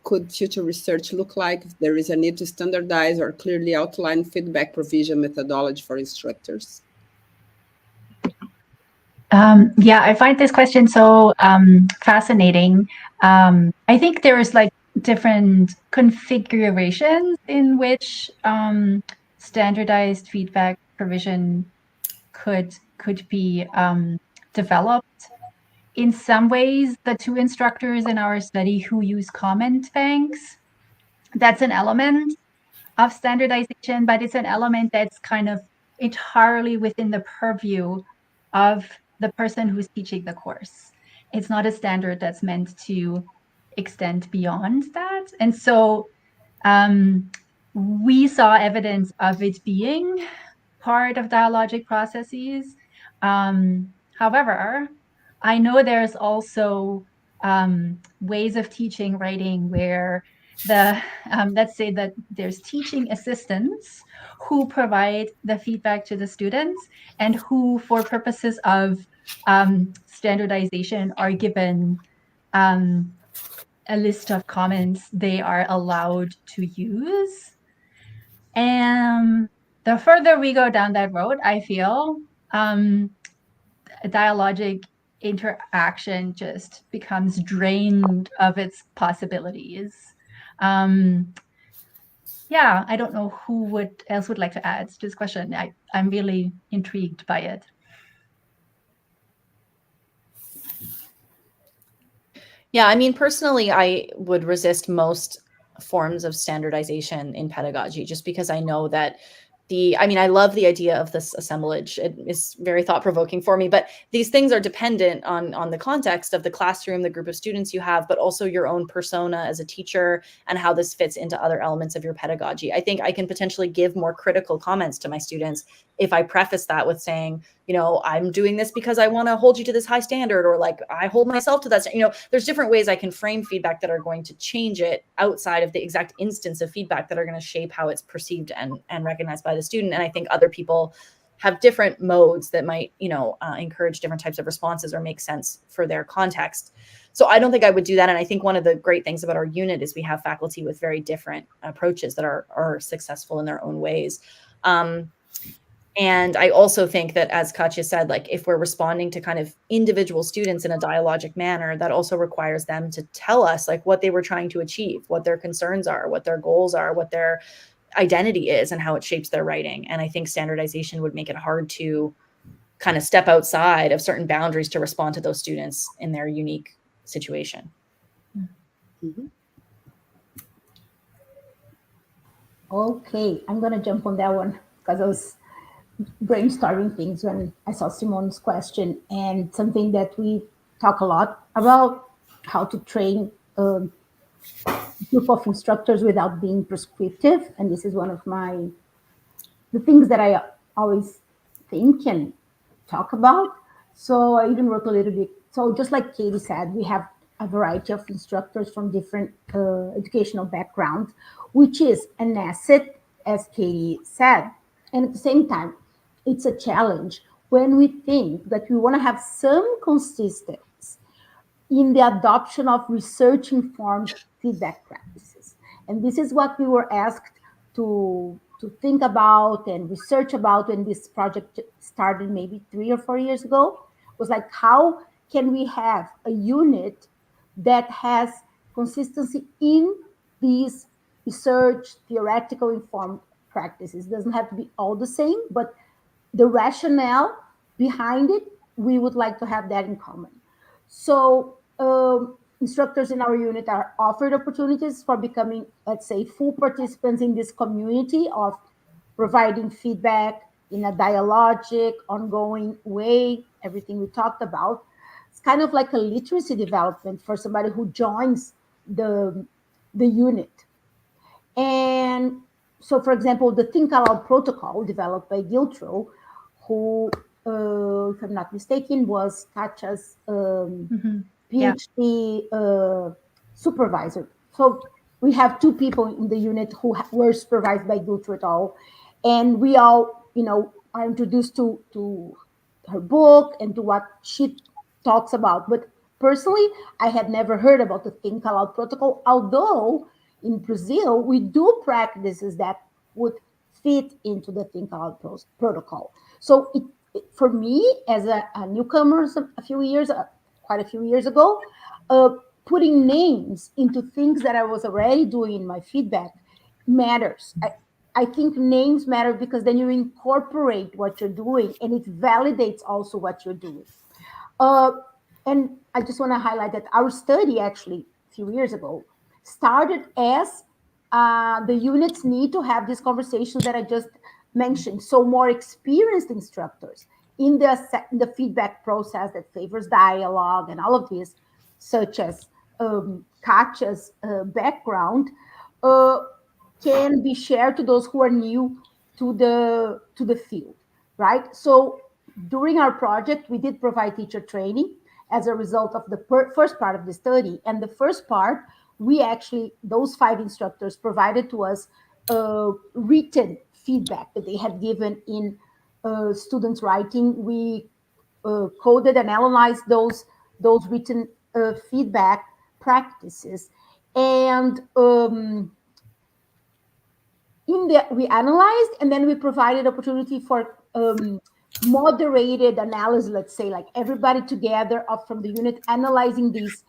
could future research look like if there is a need to standardize or clearly outline feedback provision methodology for instructors? Yeah, I find this question so fascinating. I think there is like different configurations in which standardized feedback provision could be developed. In some ways, the two instructors in our study who use comment banks, that's an element of standardization, but it's an element that's kind of entirely within the purview of the person who's teaching the course. It's not a standard that's meant to extend beyond that. And so we saw evidence of it being part of dialogic processes. However, I know there's also ways of teaching writing where the let's say that there's teaching assistants who provide the feedback to the students and who, for purposes of standardization, are given a list of comments they are allowed to use. And the further we go down that road, I feel dialogic interaction just becomes drained of its possibilities. Yeah, I don't know who else would like to add to this question. I'm really intrigued by it. Yeah, I mean, personally, I would resist most forms of standardization in pedagogy just because I know that I love the idea of this assemblage. It is very thought-provoking for me, but these things are dependent on the context of the classroom, the group of students you have, but also your own persona as a teacher and how this fits into other elements of your pedagogy. I think I can potentially give more critical comments to my students if I preface that with saying, I'm doing this because I want to hold you to this high standard, or like I hold myself to that. There's different ways I can frame feedback that are going to change it outside of the exact instance of feedback that are going to shape how it's perceived and recognized by the student. And I think other people have different modes that might, encourage different types of responses or make sense for their context. So I don't think I would do that. And I think one of the great things about our unit is we have faculty with very different approaches that are successful in their own ways. And I also think that, as Katja said, like if we're responding to kind of individual students in a dialogic manner, that also requires them to tell us like what they were trying to achieve, what their concerns are, what their goals are, what their identity is, and how it shapes their writing. And I think standardization would make it hard to kind of step outside of certain boundaries to respond to those students in their unique situation. Mm-hmm. Okay, I'm going to jump on that one because I was brainstorming things when I saw Simone's question, and something that we talk a lot about, how to train a group of instructors without being prescriptive. And this is one of the things that I always think and talk about. So I even wrote a little bit. So just like Katie said, we have a variety of instructors from different educational backgrounds, which is an asset, as Katie said. And at the same time, it's a challenge when we think that we want to have some consistency in the adoption of research-informed feedback practices. And this is what we were asked to think about and research about when this project started maybe 3 or 4 years ago. It was like, how can we have a unit that has consistency in these research, theoretical informed practices? It doesn't have to be all the same, but the rationale behind it, we would like to have that in common. So instructors in our unit are offered opportunities for becoming, let's say, full participants in this community of providing feedback in a dialogic, ongoing way, everything we talked about. It's kind of like a literacy development for somebody who joins the unit. And so, for example, the Think Aloud protocol developed by Título, who, if I'm not mistaken, was Katja's PhD supervisor. So we have 2 people in the unit who were supervised by Título et al. And we all, are introduced to her book and to what she talks about. But personally, I had never heard about the Think Aloud protocol, although in Brazil, we do practices that would fit into the Think Aloud protocol. So for me, as a newcomer, quite a few years ago, putting names into things that I was already doing in my feedback matters. I think names matter because then you incorporate what you're doing and it validates also what you're doing. And I just want to highlight that our study actually a few years ago started as the units need to have these conversations that I just mentioned. So more experienced instructors in the feedback process that favors dialogue and all of this, such as Katja's background, can be shared to those who are new to the field, right? So during our project, we did provide teacher training as a result of the first part of the study. And the first part, we actually, those 5 instructors provided to us written feedback that they had given in students' writing. We coded and analyzed those written feedback practices. And we analyzed, and then we provided opportunity for moderated analysis, let's say, like everybody together from the unit analyzing these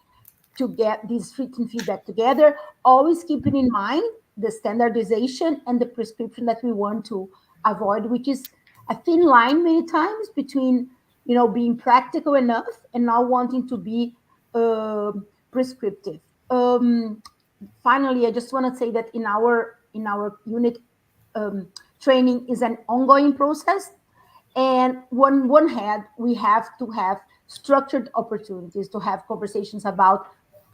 to get these written feedback together, always keeping in mind the standardization and the prescription that we want to avoid, which is a thin line many times between, being practical enough and not wanting to be prescriptive. Finally, I just want to say that in our unit, training is an ongoing process. And on one hand, we have to have structured opportunities to have conversations about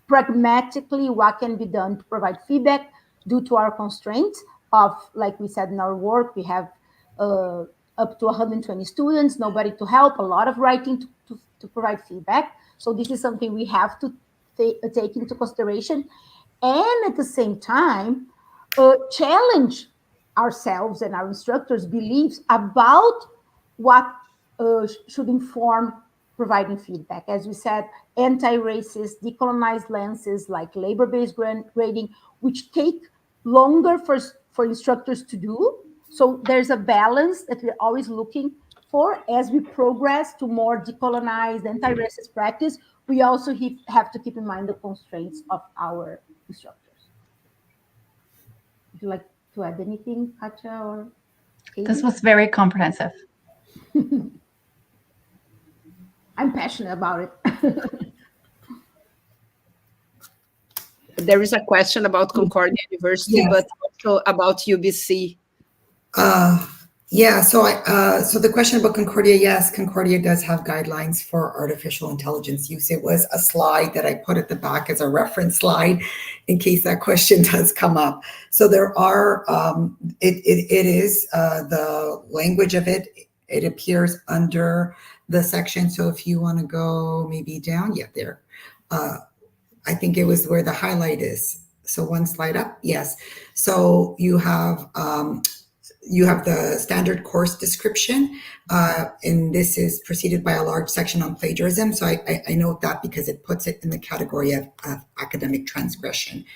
pragmatically what can be done to provide feedback due to our constraints of, like we said in our work, we have up to 120 students, nobody to help, a lot of writing to provide feedback. So this is something we have to take into consideration. And at the same time, challenge ourselves and our instructors' beliefs about what should inform providing feedback. As we said, anti-racist, decolonized lenses like labor-based grading, which take longer for instructors to do. So there's a balance that we're always looking for as we progress to more decolonized, anti-racist practice. We also have to keep in mind the constraints of our instructors. Would you like to add anything, Katja or Katie? This was very comprehensive. I'm passionate about it. There is a question about Concordia University, Yes. but also about UBC. Yeah, so the question about Concordia, yes, Concordia does have guidelines for artificial intelligence use. It was a slide that I put at the back as a reference slide in case that question does come up. So there are, it is the language of it. It appears under the section. So if you want to go maybe down, yeah, there. I think it was where the highlight is. So one slide up, yes. So you have the standard course description, and this is preceded by a large section on plagiarism. So I note that because it puts it in the category of academic transgression.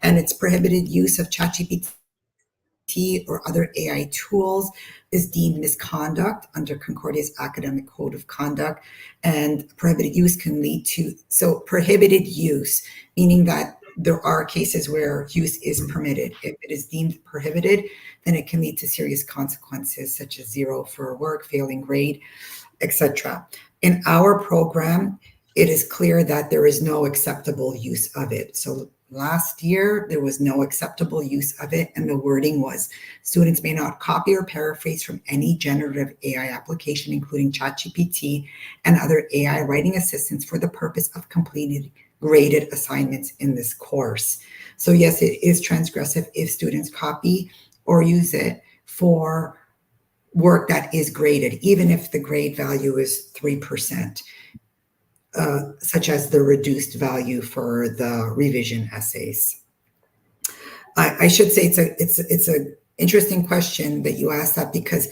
And it's prohibited use of ChatGPT or other AI tools is deemed misconduct under Concordia's academic code of conduct, and prohibited use can lead to, so prohibited use, meaning that there are cases where use is permitted. If it is deemed prohibited, then it can lead to serious consequences such as 0 for work, failing grade, etc. In our program, it is clear that there is no acceptable use of it. So last year, there was no acceptable use of it, and the wording was, students may not copy or paraphrase from any generative AI application, including ChatGPT and other AI writing assistants, for the purpose of completing graded assignments in this course. So yes, it is transgressive if students copy or use it for work that is graded, even if the grade value is 3%. Such as the reduced value for the revision essays. I should say it's a interesting question that you asked that, because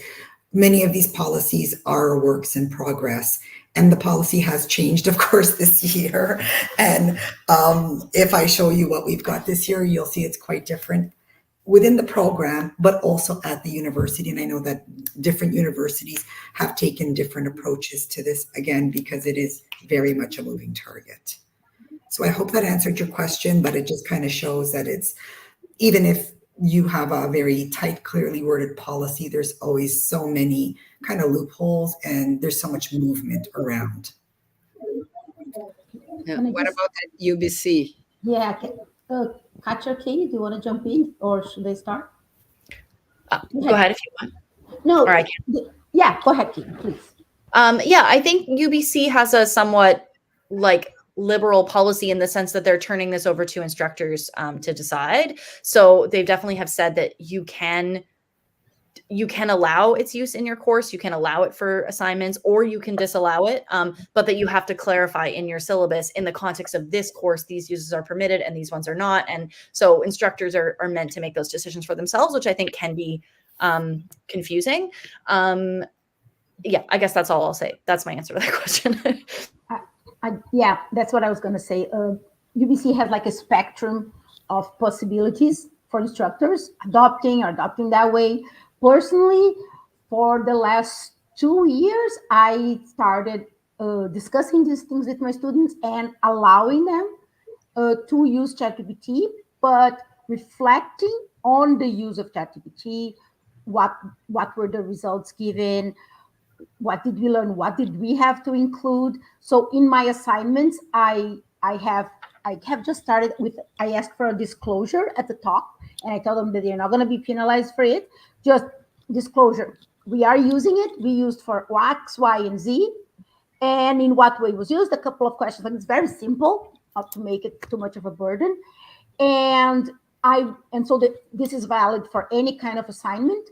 many of these policies are works in progress, and the policy has changed, of course, this year. And if I show you what we've got this year, you'll see it's quite different within the program, but also at the university. And I know that different universities have taken different approaches to this, again, because it is very much a moving target. So I hope that answered your question, but it just kind of shows that it's, even if you have a very tight, clearly worded policy, there's always so many kind of loopholes and there's so much movement around. Yeah. What about at UBC? Yeah, Katja, Katie, do you want to jump in or should I start? Go ahead if you want. No, Or I can. Yeah, go ahead, Katie, please. Yeah, I think UBC has a somewhat like liberal policy in the sense that they're turning this over to instructors to decide. So they definitely have said that you can allow its use in your course, you can allow it for assignments, or you can disallow it, but that you have to clarify in your syllabus, in the context of this course, these uses are permitted and these ones are not. And so instructors are meant to make those decisions for themselves, which I think can be confusing. Yeah, I guess that's all I'll say. That's my answer to that question. Yeah, that's what I was going to say. UBC has like a spectrum of possibilities for instructors adopting that way. Personally, for the last 2 years, I started discussing these things with my students and allowing them to use ChatGPT, but reflecting on the use of ChatGPT, what were the results given, what did we learn, what did we have to include. So in my assignments, I have just started with, I asked for a disclosure at the top, and I tell them that they're not going to be penalized for it. Just disclosure. We are using it. We used for X, Y, and Z. And in what way it was used, a couple of questions. And it's very simple, not to make it too much of a burden. And so this is valid for any kind of assignment.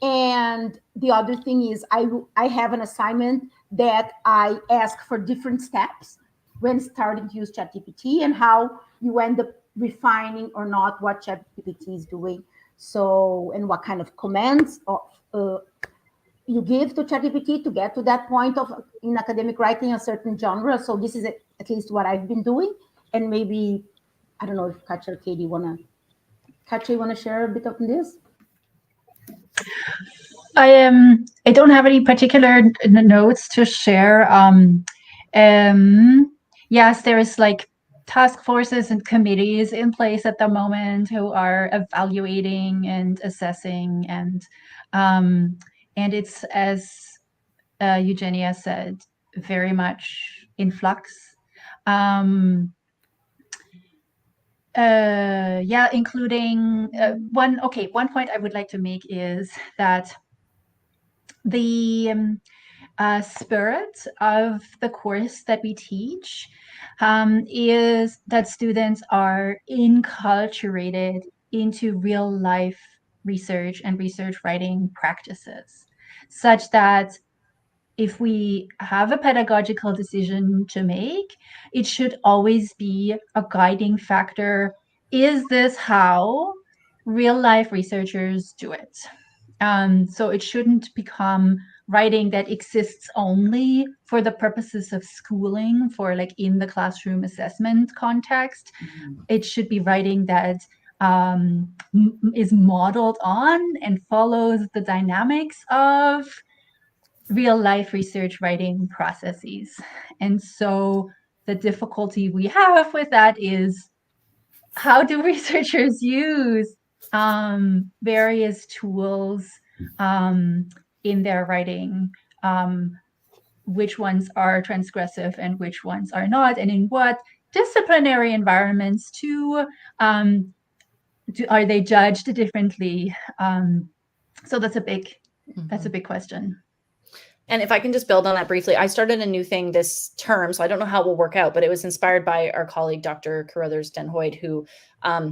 And the other thing is I have an assignment that I ask for different steps when starting to use ChatGPT and how you end up refining or not what ChatGPT is doing. So, and what kind of commands you give to ChatGPT to get to that point of in academic writing a certain genre. So this is at least what I've been doing. And maybe, I don't know if Katja or Katie you want to share a bit of this? I don't have any particular notes to share. Yes, there's like task forces and committees in place at the moment who are evaluating and assessing, and it's, as Eugenia said, very much in flux. Yeah, including one point I would like to make is that the spirit of the course that we teach is that students are enculturated into real life research and research writing practices, such that if we have a pedagogical decision to make, it should always be a guiding factor. Is this how real life researchers do it? So it shouldn't become writing that exists only for the purposes of schooling, for like in the classroom assessment context. Mm-hmm. It should be writing that is modeled on and follows the dynamics of real life research writing processes. And so the difficulty we have with that is, how do researchers use various tools in their writing? Which ones are transgressive and which ones are not, and in what disciplinary environments too are they judged differently? So that's a big question. And if I can just build on that briefly, I started a new thing this term, so I don't know how it will work out, but it was inspired by our colleague, Dr. Carruthers Den Hoyd, who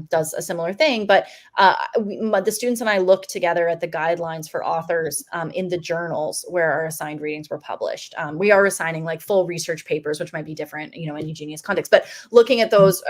does a similar thing. But the students and I looked together at the guidelines for authors in the journals where our assigned readings were published. We are assigning like full research papers, which might be different, in Eugenia's context. But looking at those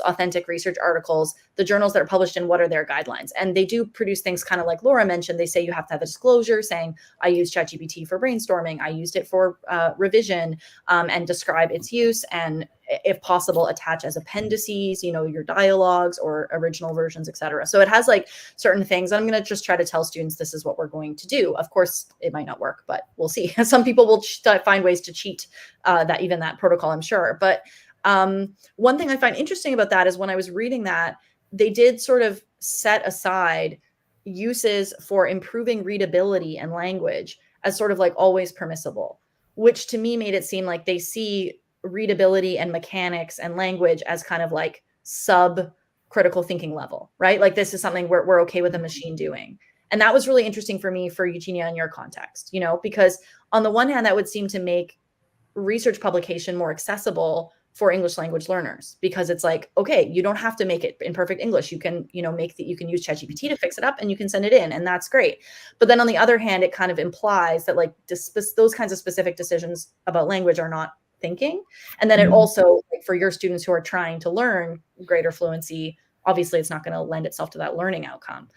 authentic research articles, the journals that are published in, what are their guidelines? And they do produce things kind of like Laura mentioned. They say you have to have a disclosure saying, I use ChatGPT for brainstorming, I used it for revision, and describe its use, and if possible, attach as appendices, your dialogues or original versions, etc. So it has like certain things. I'm going to just try to tell students this is what we're going to do. Of course, it might not work, but we'll see. Some people will find ways to cheat that protocol, I'm sure. But one thing I find interesting about that is when I was reading that, they did sort of set aside uses for improving readability and language as sort of like always permissible, which to me made it seem like they see readability and mechanics and language as kind of like sub critical thinking level, right? Like this is something we're okay with a machine doing. And that was really interesting for me, for Eugenia, in your context, because on the one hand, that would seem to make research publication more accessible for English language learners, because it's like, okay, you don't have to make it in perfect English. You can, you can use ChatGPT to fix it up and you can send it in, and that's great. But then on the other hand, it kind of implies that like those kinds of specific decisions about language are not thinking. And then it also, like, for your students who are trying to learn greater fluency, obviously it's not going to lend itself to that learning outcome.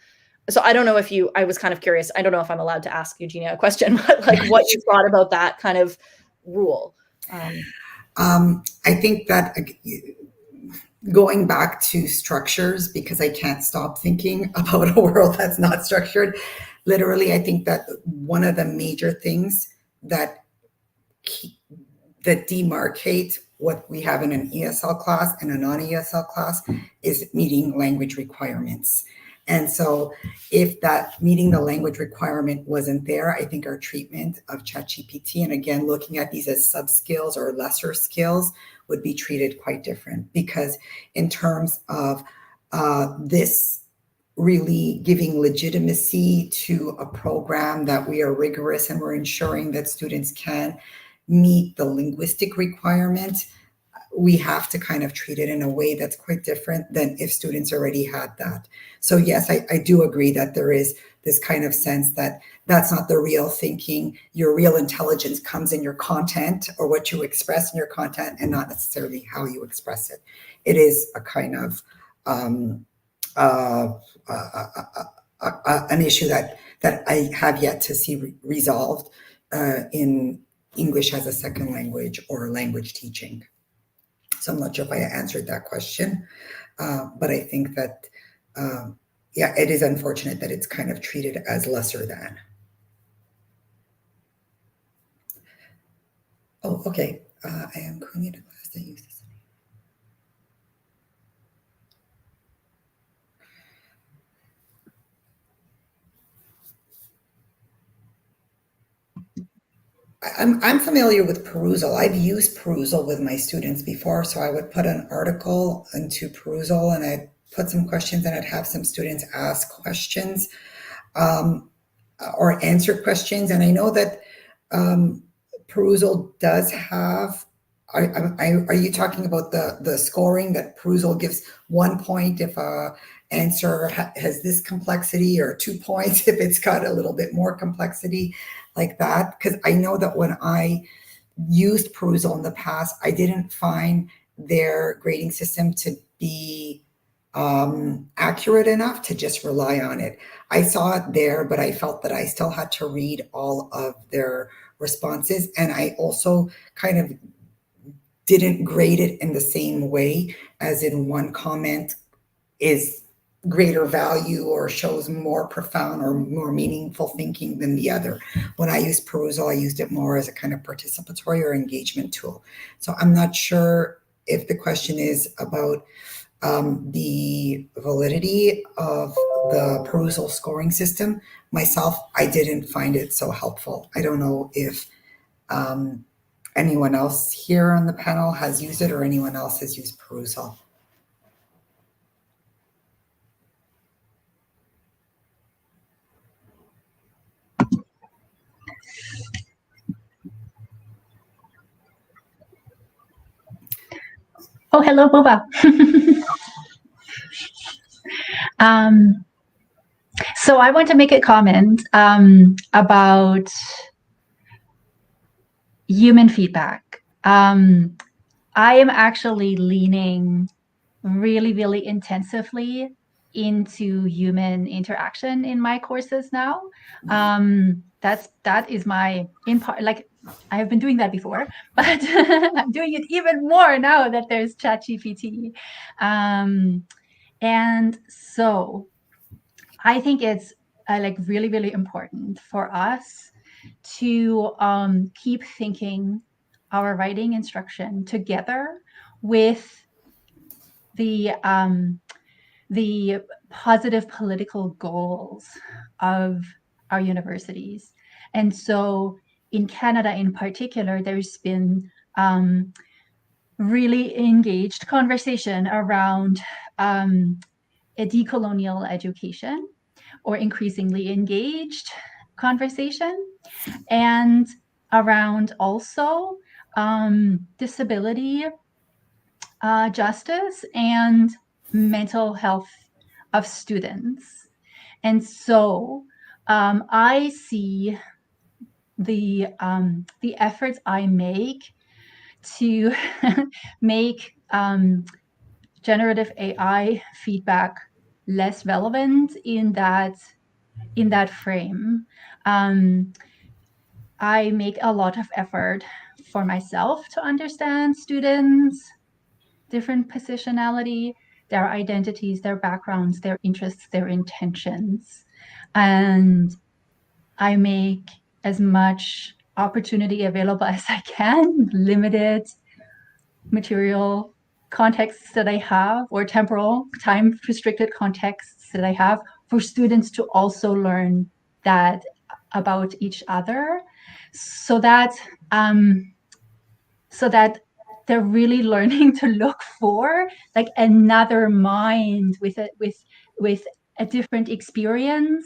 So I don't know if I was kind of curious. I don't know if I'm allowed to ask Eugenia a question, but like what you thought about that kind of rule. I think that going back to structures, because I can't stop thinking about a world that's not structured. Literally, I think that one of the major things that demarcate what we have in an ESL class and a non-ESL class is meeting language requirements. And so if that meeting the language requirement wasn't there, I think our treatment of ChatGPT, and again, looking at these as sub-skills or lesser skills, would be treated quite different. Because in terms of this really giving legitimacy to a program that we are rigorous and we're ensuring that students can meet the linguistic requirement, we have to kind of treat it in a way that's quite different than if students already had that. So yes, I do agree that there is this kind of sense that that's not the real thinking. Your real intelligence comes in your content or what you express in your content, and not necessarily how you express it. It is a kind of an issue that I have yet to see resolved in English as a second language or language teaching. So I'm not sure if I answered that question, but I think that, it is unfortunate that it's kind of treated as lesser than. Oh, okay. I am currently in a class that uses. I'm familiar with Perusal. I've used Perusal with my students before. So I would put an article into Perusal and I'd put some questions and I'd have some students ask questions or answer questions. And I know that Perusal does have, are you talking about the scoring that Perusal gives 1 point if a answer has this complexity, or 2 points if it's got a little bit more complexity, like that? Because I know that when I used Perusal in the past, I didn't find their grading system to be accurate enough to just rely on it. I saw it there, but I felt that I still had to read all of their responses. And I also kind of didn't grade it in the same way, as in one comment is greater value or shows more profound or more meaningful thinking than the other. When I used Perusal, I used it more as a kind of participatory or engagement tool. So I'm not sure if the question is about the validity of the Perusal scoring system. Myself, I didn't find it so helpful. I don't know if anyone else here on the panel has used it or anyone else has used Perusal. Oh, hello, Boba. So I want to make a comment about human feedback. I am actually leaning really, really intensively into human interaction in my courses now. That is my, in part, like I have been doing that before, but I'm doing it even more now that there's ChatGPT. And so I think it's like really, really important for us to keep thinking our writing instruction together with the positive political goals of our universities. And so in Canada in particular, there's been really engaged conversation around a decolonial education, or increasingly engaged conversation, and around also disability justice and mental health of students. And so I see the efforts I make to make generative AI feedback less relevant in that frame. I make a lot of effort for myself to understand students' different positionality, their identities, their backgrounds, their interests, their intentions. And I make as much opportunity available as I can, limited material contexts that I have, or temporal, time restricted contexts that I have, for students to also learn that about each other, so that they're really learning to look for like another mind with a different experience,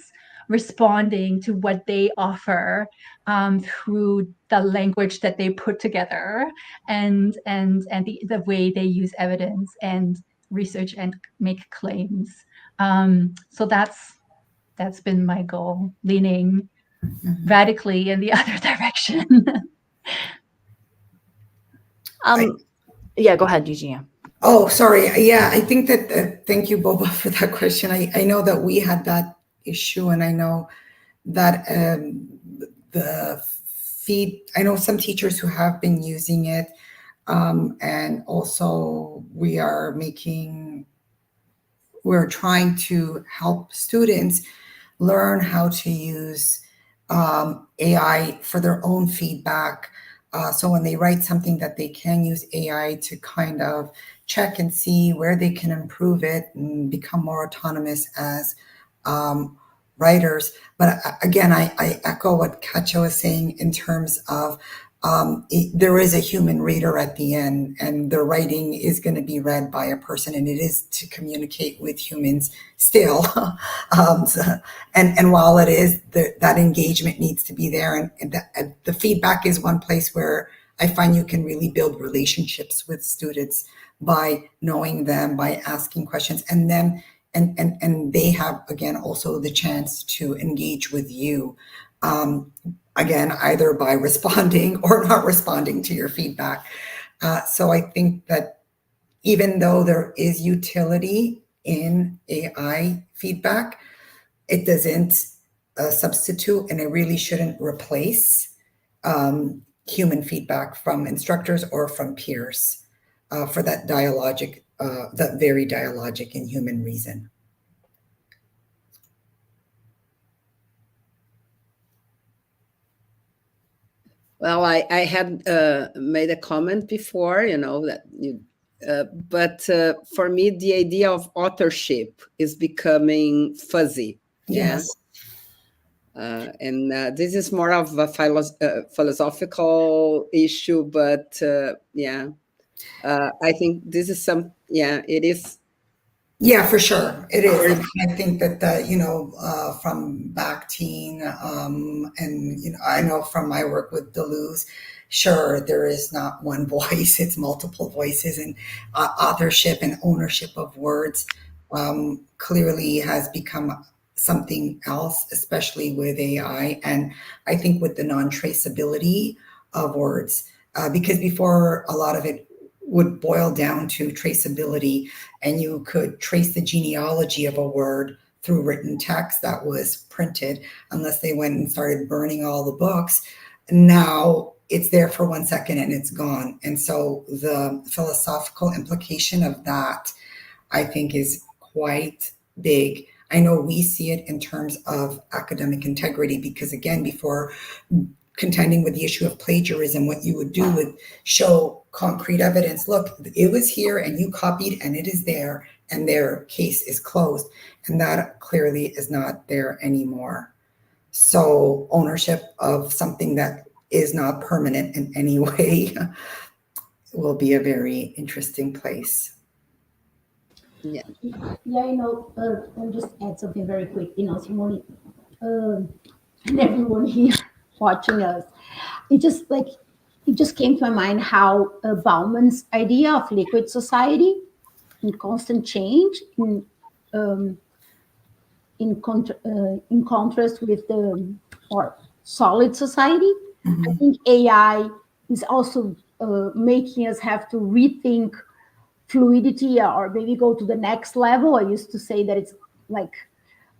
responding to what they offer through the language that they put together, and the way they use evidence and research and make claims. So that's been my goal, leaning radically in the other direction. Yeah, go ahead, Eugenia. Oh, sorry. Yeah, I think that, thank you, Boba, for that question. I know that we had that issue, and I know that I know some teachers who have been using it, and also we're trying to help students learn how to use AI for their own feedback. So when they write something, that they can use AI to kind of check and see where they can improve it and become more autonomous as writers. But again, I echo what Katja was saying in terms of there is a human reader at the end, and the writing is going to be read by a person, and it is to communicate with humans still. And while it is, that engagement needs to be there, and the feedback is one place where I find you can really build relationships with students by knowing them, by asking questions, and them, and they have, again, also the chance to engage with you. Again, either by responding or not responding to your feedback. So I think that even though there is utility in AI feedback, it doesn't substitute, and it really shouldn't replace human feedback from instructors or from peers for that dialogic, that very dialogic and human reason. Well, I had made a comment before, that you, but for me, the idea of authorship is becoming fuzzy. Yes. And this is more of a philosophical issue, but I think this is it is. Yeah, for sure. It is. And I think that, from Bakhtin, and, I know from my work with Deleuze, sure, there is not one voice, it's multiple voices, and authorship and ownership of words clearly has become something else, especially with AI. And I think with the non-traceability of words, because before, a lot of it would boil down to traceability, and you could trace the genealogy of a word through written text that was printed, unless they went and started burning all the books. Now it's there for 1 second and it's gone. And so the philosophical implication of that, I think, is quite big. I know we see it in terms of academic integrity, because again, before contending with the issue of plagiarism, what you would do would show concrete evidence. Look, it was here and you copied and it is there, and their case is closed. And that clearly is not there anymore. So ownership of something that is not permanent in any way will be a very interesting place. Yeah. Yeah, I'll just add something very quick. Simone, and everyone here watching us, it just came to my mind how Bauman's idea of liquid society in constant change, in contrast with the or solid society. I think AI is also making us have to rethink fluidity, or maybe go to the next level. I used to say that it's like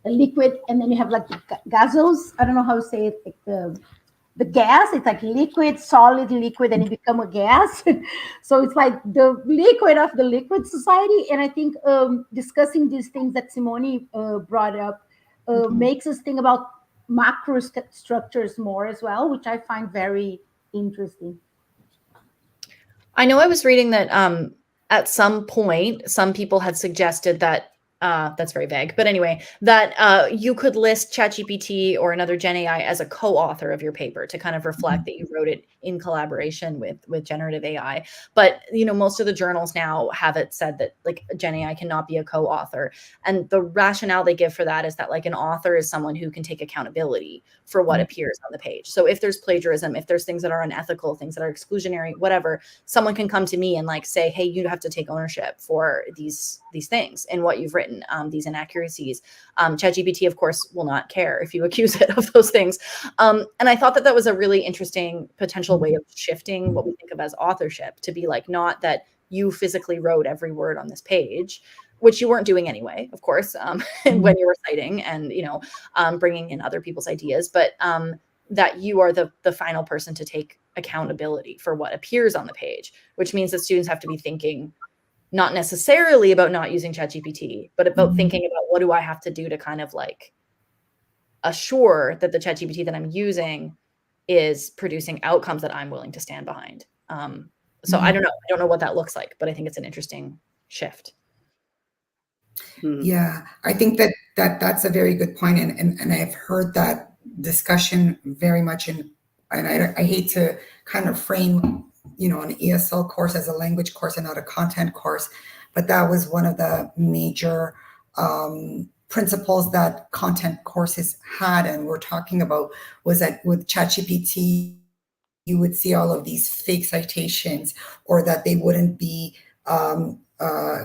a liquid, and then you have like the gaseous. I don't know how to say it. Like the gas, it's like liquid, solid, liquid, and it become a gas. So it's like the liquid of the liquid society. And I think discussing these things that Simone brought up makes us think about macro structures more as well, which I find very interesting. I know I was reading that at some point, some people had suggested that, that's very vague, but anyway, that you could list ChatGPT or another Gen AI as a co-author of your paper to kind of reflect that you wrote it in collaboration with generative AI. But, most of the journals now have it said that like Gen AI cannot be a co-author. And the rationale they give for that is that like an author is someone who can take accountability for what appears on the page. So if there's plagiarism, if there's things that are unethical, things that are exclusionary, whatever, someone can come to me and like say, hey, you have to take ownership for these things and what you've written, these inaccuracies. ChatGPT, of course, will not care if you accuse it of those things. And I thought that was a really interesting potential way of shifting what we think of as authorship, to be like, not that you physically wrote every word on this page, which you weren't doing anyway, of course, when you were citing and, bringing in other people's ideas, but that you are the final person to take accountability for what appears on the page, which means that students have to be thinking not necessarily about not using ChatGPT, but about thinking about what do I have to do to kind of like assure that the ChatGPT that I'm using is producing outcomes that I'm willing to stand behind. So I don't know what that looks like, but I think it's an interesting shift. Yeah, I think that's a very good point. And I've heard that discussion very much and I hate to kind of frame, an ESL course as a language course and not a content course, but that was one of the major principles that content courses had and we're talking about, was that with ChatGPT, you would see all of these fake citations, or that they wouldn't be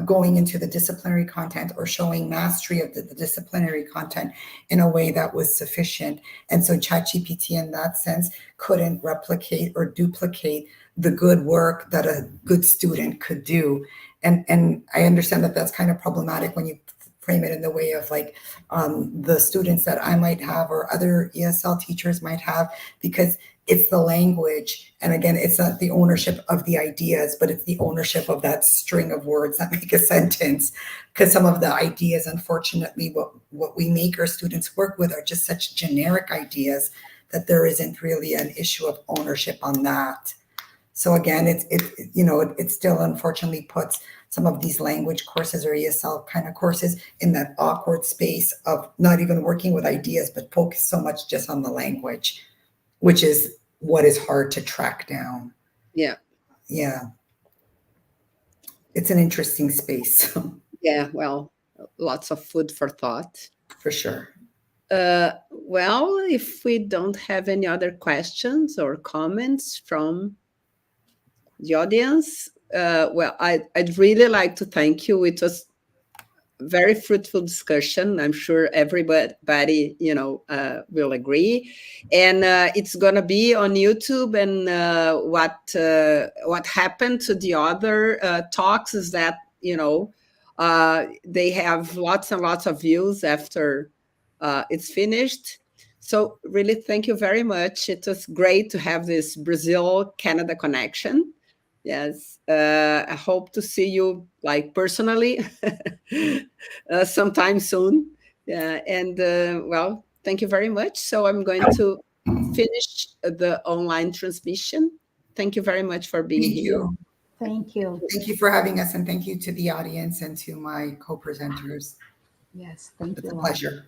going into the disciplinary content or showing mastery of the disciplinary content in a way that was sufficient. And so ChatGPT in that sense couldn't replicate or duplicate the good work that a good student could do. And I understand that that's kind of problematic when you frame it in the way of like the students that I might have or other ESL teachers might have, because it's the language. And again, it's not the ownership of the ideas, but it's the ownership of that string of words that make a sentence. Because some of the ideas, unfortunately, what we make our students work with are just such generic ideas that there isn't really an issue of ownership on that. So again, it still unfortunately puts some of these language courses or ESL kind of courses in that awkward space of not even working with ideas, but focus so much just on the language, which is what is hard to track down. Yeah. It's an interesting space. Yeah, well, lots of food for thought. For sure. Well, if we don't have any other questions or comments from the audience, I'd really like to thank you. It was very fruitful discussion. I'm sure everybody, will agree. And it's going to be on YouTube. And what happened to the other talks is that, they have lots and lots of views after it's finished. So really, thank you very much. It was great to have this Brazil-Canada connection. Yes, I hope to see you like personally sometime soon. Yeah, and well, thank you very much. So I'm going to finish the online transmission. Thank you very much for being Thank here. you. Thank you. Thank you for having us, and thank you to the audience and to my co-presenters. Yes, thank It's you. a pleasure.